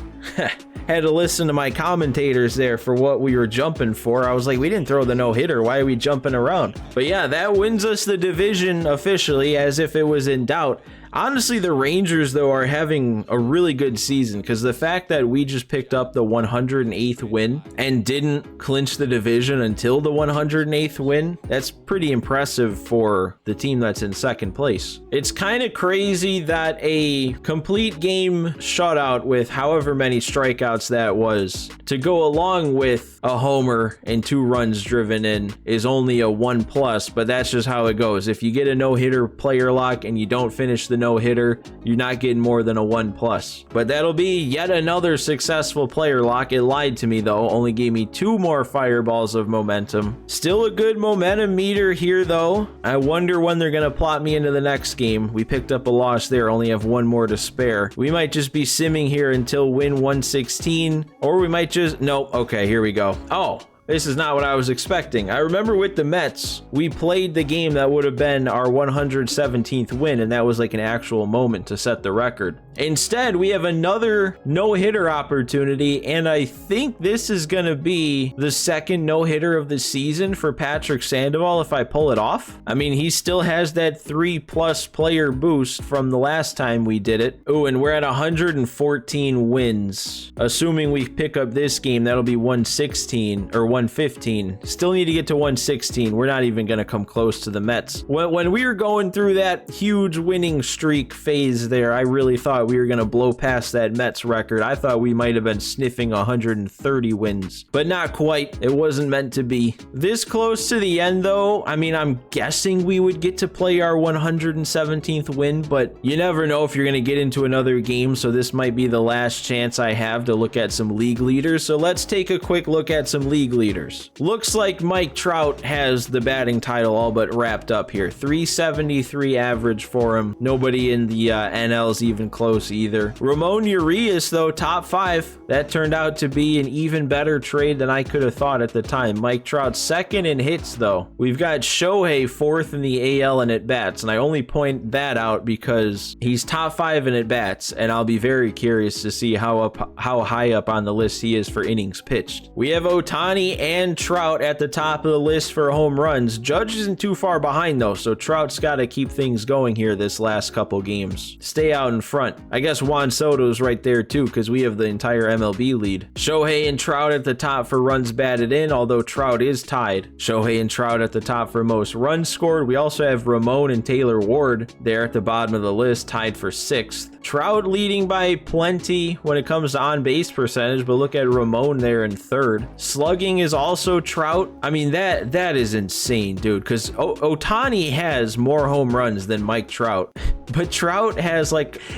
Had to listen to my commentators there for what we were jumping for. I was like, we didn't throw the no-hitter. Why are we jumping around? But yeah, that wins us the division officially, as if it was in doubt. Honestly, the Rangers, though, are having a really good season because the fact that we just picked up the 108th win and didn't clinch the division until the 108th win, that's pretty impressive for the team that's in second place. It's kind of crazy that a complete game shutout with however many strikeouts that was to go along with a homer and 2 runs driven in is only a 1+, but that's just how it goes. If you get a no-hitter player lock and you don't finish the no-hitter, you're not getting more than a 1+. But that'll be yet another successful player lock. It lied to me though, only gave me 2 more fireballs of momentum. Still a good momentum meter here though. I wonder when they're gonna plot me into the next game. We picked up a loss there, only have 1 more to spare. We might just be simming here until win 116, or we might just, nope, okay, here we go. Oh, this is not what I was expecting. I remember with the Mets, we played the game that would have been our 117th win, and that was like an actual moment to set the record. Instead, we have another no-hitter opportunity, and I think this is going to be the second no-hitter of the season for Patrick Sandoval if I pull it off. I mean, he still has that 3+ player boost from the last time we did it. Ooh, and we're at 114 wins. Assuming we pick up this game, that'll be 116 or 115. Still need to get to 116. We're not even going to come close to the Mets. When we were going through that huge winning streak phase there, I really thought we were going to blow past that Mets record. I thought we might have been sniffing 130 wins, but not quite. It wasn't meant to be. This close to the end though, I mean, I'm guessing we would get to play our 117th win, but you never know if you're going to get into another game, so this might be the last chance I have to look at some league leaders. So let's take a quick look at some league leaders. Looks like Mike Trout has the batting title all but wrapped up here. 373 average for him. Nobody in the NL's even close either. Ramon Urias though, top 5. That turned out to be an even better trade than I could have thought at the time. Mike Trout second in hits though. We've got Shohei 4th in the AL in at-bats, and I only point that out because he's top 5 in at-bats, and I'll be very curious to see how high up on the list he is for innings pitched. We have Ohtani and Trout at the top of the list for home runs. Judge isn't too far behind though, so Trout's got to keep things going here this last couple games. Stay out in front. I guess Juan Soto's right there too, because we have the entire MLB lead. Shohei and Trout at the top for runs batted in, although Trout is tied. Shohei and Trout at the top for most runs scored. We also have Ramon and Taylor Ward there at the bottom of the list, tied for 6th. Trout leading by plenty when it comes to on-base percentage, but look at Ramon there in 3rd. Slugging is also Trout. I mean, that is insane, dude, because Ohtani has more home runs than Mike Trout. But Trout has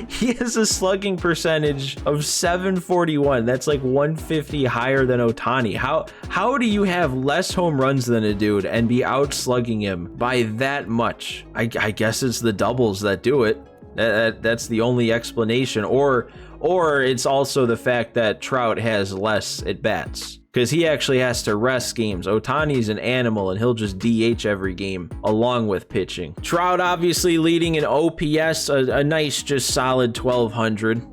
he has a slugging percentage of 741. That's like 150 higher than Ohtani. How do you have less home runs than a dude and be out slugging him by that much? I guess it's the doubles that do it. That's the only explanation, or it's also the fact that Trout has less at bats, because he actually has to rest games. Ohtani's an animal, and he'll just DH every game along with pitching. Trout obviously leading in OPS, a nice, just solid 1,200.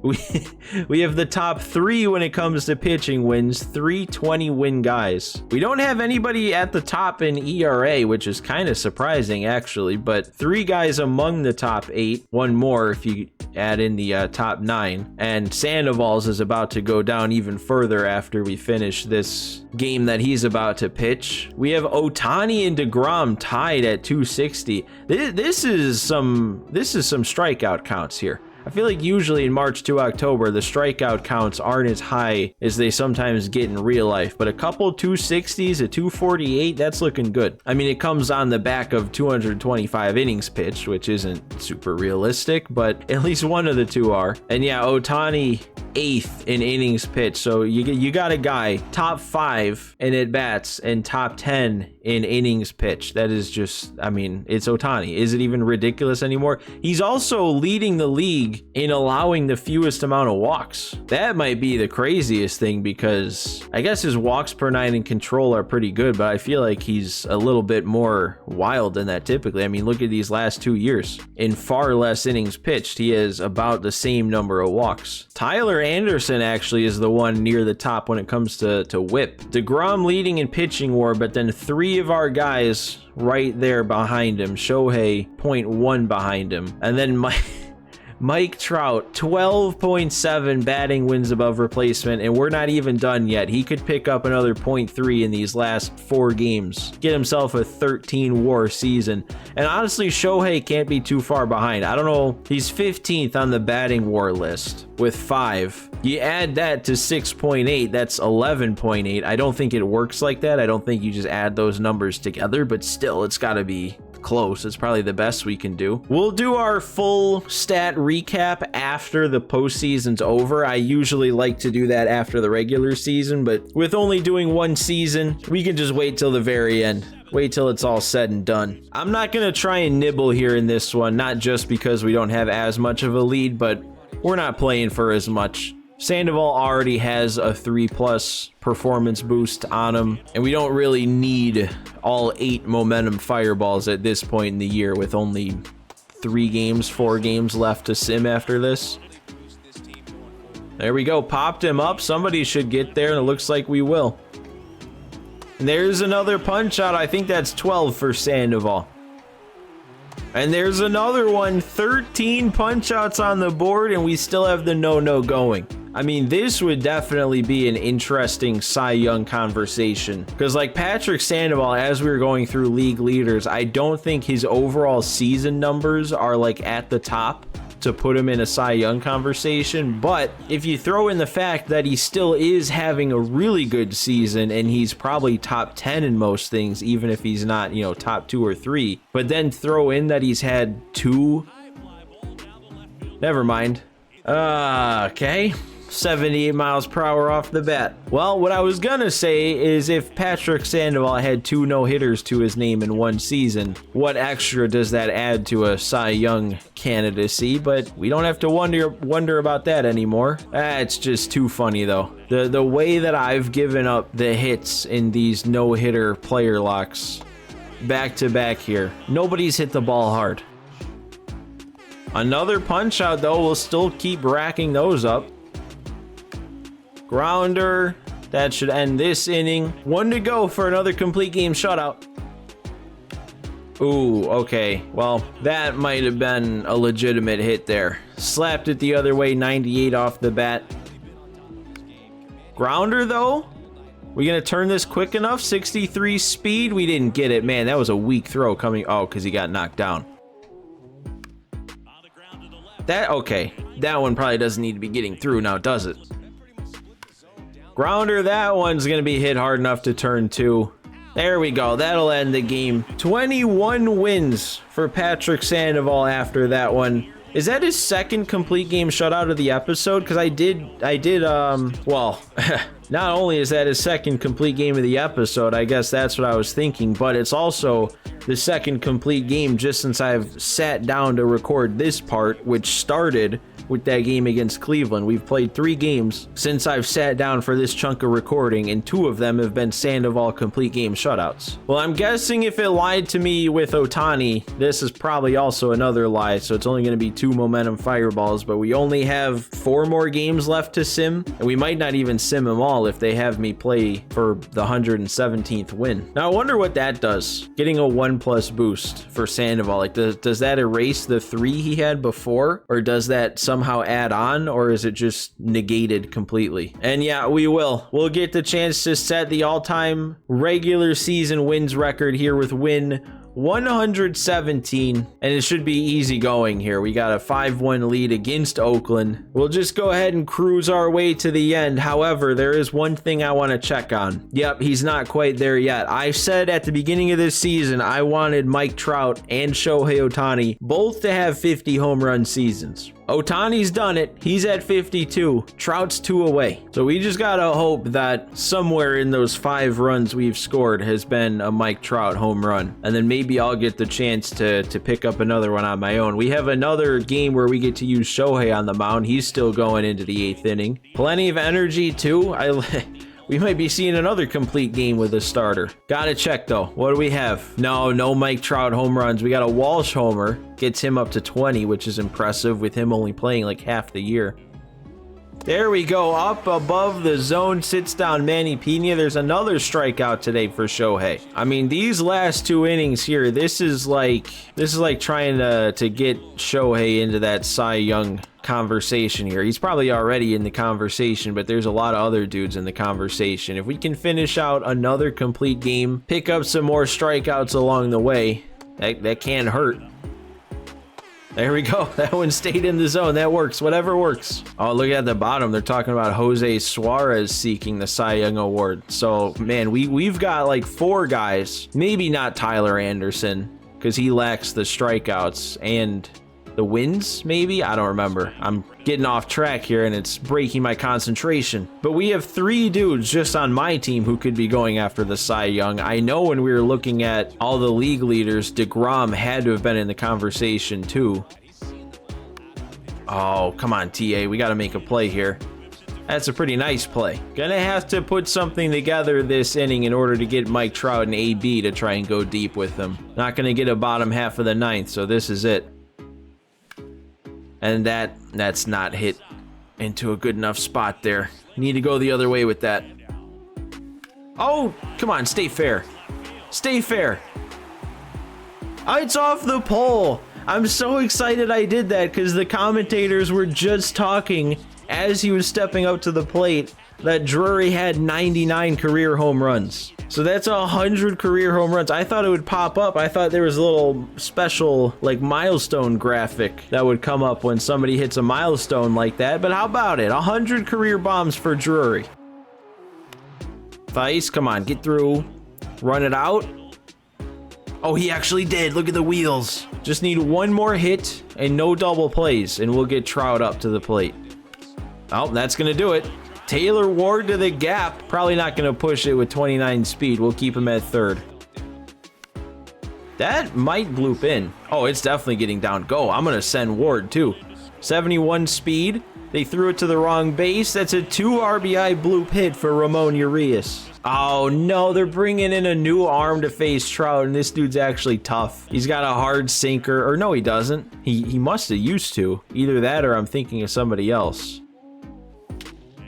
We have the top 3 when it comes to pitching wins, 320 win guys. We don't have anybody at the top in ERA, which is kind of surprising actually, but 3 guys among the top 8, 1 more if you add in the top 9, and Sandoval's is about to go down even further after we finish this game that he's about to pitch. We have Ohtani and DeGrom tied at 260. This is some strikeout counts here. I feel like usually in March to October, the strikeout counts aren't as high as they sometimes get in real life, but a couple 260s, a 248, that's looking good. I mean, it comes on the back of 225 innings pitched, which isn't super realistic, but at least one of the two are. And yeah, Ohtani 8th in innings pitched, so you got a guy top 5 in at-bats and top 10 in innings pitched. That is just, I mean, it's Ohtani. Is it even ridiculous anymore? He's also leading the league in allowing the fewest amount of walks. That might be the craziest thing, because I guess his walks per 9 in control are pretty good, but I feel like he's a little bit more wild than that typically. I mean, look at these last 2 years. In far less innings pitched, he has about the same number of walks. Tyler Anderson actually is the one near the top when it comes to whip. DeGrom leading in pitching WAR, but then 3 of our guys right there behind him. Shohei 0.1 behind him, and then Mike Trout, 12.7 batting wins above replacement, and we're not even done yet. He could pick up another 0.3 in these last 4 games, get himself a 13 WAR season. And honestly, Shohei can't be too far behind. I don't know, he's 15th on the batting WAR list with 5. You add that to 6.8, that's 11.8. I don't think it works like that. I don't think you just add those numbers together, but still, it's got to be close. It's probably the best we can do. We'll do our full stat recap after the postseason's over. I usually like to do that after the regular season, but with only doing 1 season, we can just wait till the very end. Wait till it's all said and done. I'm not going to try and nibble here in this one, not just because we don't have as much of a lead, but we're not playing for as much. Sandoval already has a 3+ performance boost on him, and we don't really need all 8 momentum fireballs at this point in the year with only 4 games left to sim after this. There we go, popped him up. Somebody should get there, and it looks like we will. And there's another punch out. I think that's 12 for Sandoval. And there's another one, 13 punch outs on the board, and we still have the no going. I mean, this would definitely be an interesting Cy Young conversation, because like Patrick Sandoval, as we were going through league leaders, I don't think his overall season numbers are like at the top to put him in a Cy Young conversation. But if you throw in the fact that he still is having a really good season and he's probably top 10 in most things, even if he's not, you know, top 2 or 3, but then throw in that he's had 2, never mind. Okay. 78 miles per hour off the bat. Well, what I was gonna say is if Patrick Sandoval had 2 no-hitters to his name in 1 season, what extra does that add to a Cy Young candidacy? But we don't have to wonder about that anymore. It's just too funny though. The way that I've given up the hits in these no-hitter player locks back to back here. Nobody's hit the ball hard. Another punch out though, we'll still keep racking those up. Grounder, that should end this inning. 1 to go for another complete game shutout. Ooh, okay. Well, that might have been a legitimate hit there. Slapped it the other way, 98 off the bat. Grounder, though? We gonna turn this quick enough? 63 speed? We didn't get it. Man, that was a weak throw coming. Oh, because he got knocked down. Okay. That one probably doesn't need to be getting through now, does it? Grounder, that one's gonna be hit hard enough to turn 2. There we go. That'll end the game. 21 wins for Patrick Sandoval after that one. Is that his second complete game shutout of the episode? Because I did, well, not only is that his second complete game of the episode, I guess that's what I was thinking, but it's also the second complete game just since I've sat down to record this part, which started with that game against Cleveland. We've played 3 games since I've sat down for this chunk of recording, and 2 of them have been Sandoval complete game shutouts. Well, I'm guessing if it lied to me with Ohtani, this is probably also another lie, so it's only going to be 2 momentum fireballs, but we only have 4 more games left to sim, and we might not even sim them all if they have me play for the 117th win. Now, I wonder what that does. Getting a 1+ boost for Sandoval, like, does that erase the 3 he had before, or does that somehow add on, or is it just negated completely? And yeah, we'll get the chance to set the all-time regular season wins record here with win 117, and it should be easy going here. We got a 5-1 lead against Oakland. We'll just go ahead and cruise our way to the end. However, there is one thing I want to check on. Yep, he's not quite there yet. I said at the beginning of this season I wanted Mike Trout and Shohei Ohtani both to have 50 home run seasons. Ohtani's done it. He's at 52. Trout's 2 away. So we just gotta hope that somewhere in those 5 runs we've scored has been a Mike Trout home run. And then maybe I'll get the chance to pick up another one on my own. We have another game where we get to use Shohei on the mound. He's still going into the 8th inning. Plenty of energy too. We might be seeing another complete game with a starter. Gotta check though. What do we have? No Mike Trout home runs. We got a Walsh homer. Gets him up to 20, which is impressive with him only playing like half the year. There we go. Up above the zone sits down Manny Pena. There's another strikeout today for Shohei. I mean, these last 2 innings here, this is like trying to get Shohei into that Cy Young conversation here. He's probably already in the conversation, but there's a lot of other dudes in the conversation. If we can finish out another complete game, pick up some more strikeouts along the way, that can't hurt. There we go. That one stayed in the zone. That works. Whatever works. Oh, look at the bottom. They're talking about Jose Suarez seeking the Cy Young Award. So, man, we've got like 4 guys. Maybe not Tyler Anderson, because he lacks the strikeouts and the wins, maybe? I don't remember. I'm getting off track here, and it's breaking my concentration. But we have 3 dudes just on my team who could be going after the Cy Young. I know when we were looking at all the league leaders, DeGrom had to have been in the conversation too. Oh, come on, TA. We got to make a play here. That's a pretty nice play. Gonna have to put something together this inning in order to get Mike Trout and AB to try and go deep with them. Not gonna get a bottom half of the 9th, so this is it. And that's not hit into a good enough spot there. Need to go the other way with that. Oh, come on, stay fair. Stay fair. Oh, it's off the pole. I'm so excited I did that because the commentators were just talking as he was stepping up to the plate that Drury had 99 career home runs. So that's 100 career home runs. I thought it would pop up. I thought there was a little special like milestone graphic that would come up when somebody hits a milestone like that. But how about it? 100 career bombs for Drury. Thice, come on, get through. Run it out. Oh, he actually did. Look at the wheels. Just need 1 more hit and no double plays, and we'll get Trout up to the plate. Oh, that's going to do it. Taylor Ward to the gap. Probably not going to push it with 29 speed. We'll keep him at 3rd. That might bloop in. Oh, it's definitely getting down. Go. I'm going to send Ward too. 71 speed. They threw it to the wrong base. That's a 2 RBI bloop hit for Ramon Urias. Oh no, they're bringing in a new arm to face Trout, and this dude's actually tough. He's got a hard sinker. Or no, he doesn't. He must have used to. Either that or I'm thinking of somebody else.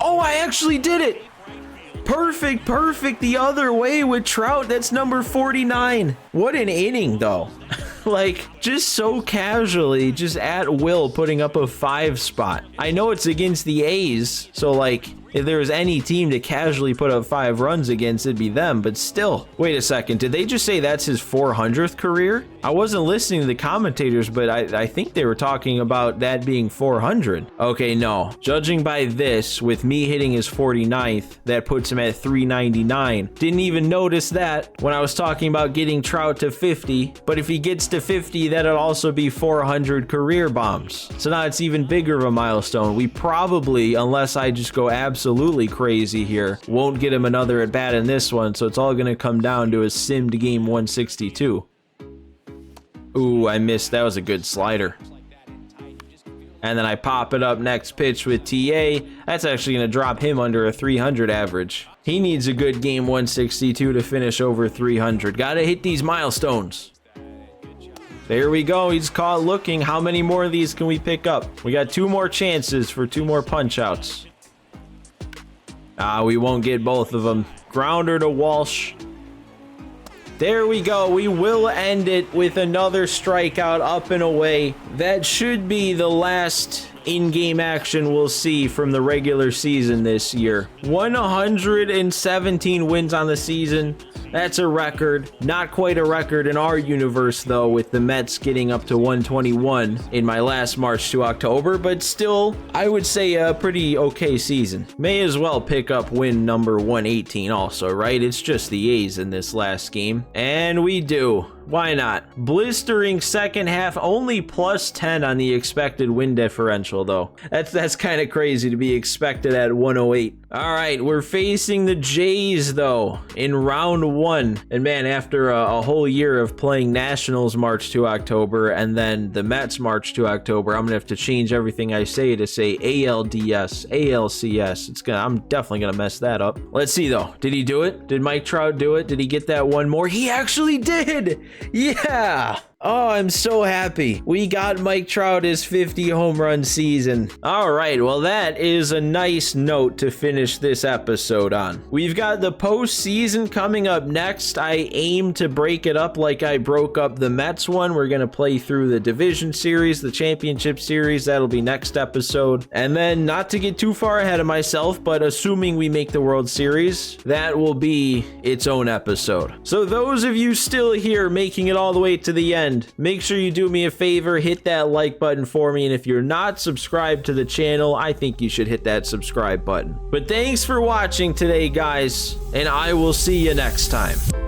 Oh, I actually did it. Perfect, perfect the other way with Trout. That's number 49. What an inning, though. Like, just so casually, just at will, putting up a 5 spot. I know it's against the A's, so like, if there was any team to casually put up 5 runs against, it'd be them, but still. Wait a second, did they just say that's his 400th career? I wasn't listening to the commentators, but I think they were talking about that being 400. Okay, no. Judging by this, with me hitting his 49th, that puts him at 399. Didn't even notice that when I was talking about getting Trout to 50, but if he gets to 50, that'll also be 400 career bombs. So now it's even bigger of a milestone. We probably, unless I just go absolutely crazy here, won't get him another at bat in this one, so it's all gonna come down to a simmed game 162. Ooh, I missed. That was a good slider. And then I pop it up next pitch with TA. That's actually going to drop him under a 300 average. He needs a good game 162 to finish over 300. Got to hit these milestones. There we go. He's caught looking. How many more of these can we pick up? We got 2 more chances for 2 more punch outs. We won't get both of them. Grounder to Walsh. There we go. We will end it with another strikeout up and away. That should be the last in-game action we'll see from the regular season this year. 117 wins on the season. That's a record. Not quite a record in our universe, though, with the Mets getting up to 121 in my last March to October, but still, I would say a pretty okay season. May as well pick up win number 118 also, right? It's just the A's in this last game. And we do. Why not? Blistering second half, only +10 on the expected win differential, though. That's kind of crazy to be expected at 108. All right, we're facing the Jays, though, in round 1. And man, after a whole year of playing Nationals March to October and then the Mets March to October, I'm gonna have to change everything I say to say ALDS, ALCS. I'm definitely gonna mess that up. Let's see, though. Did he do it? Did Mike Trout do it? Did he get that one more? He actually did! Yeah! Oh, I'm so happy. We got Mike Trout his 50 home run season. All right, well, that is a nice note to finish this episode on. We've got the postseason coming up next. I aim to break it up like I broke up the Mets one. We're going to play through the division series, the championship series. That'll be next episode. And then, not to get too far ahead of myself, but assuming we make the World Series, that will be its own episode. So those of you still here making it all the way to the end, make sure you do me a favor, hit that like button for me, and if you're not subscribed to the channel, I think you should hit that subscribe button. But thanks for watching today, guys, and I will see you next time.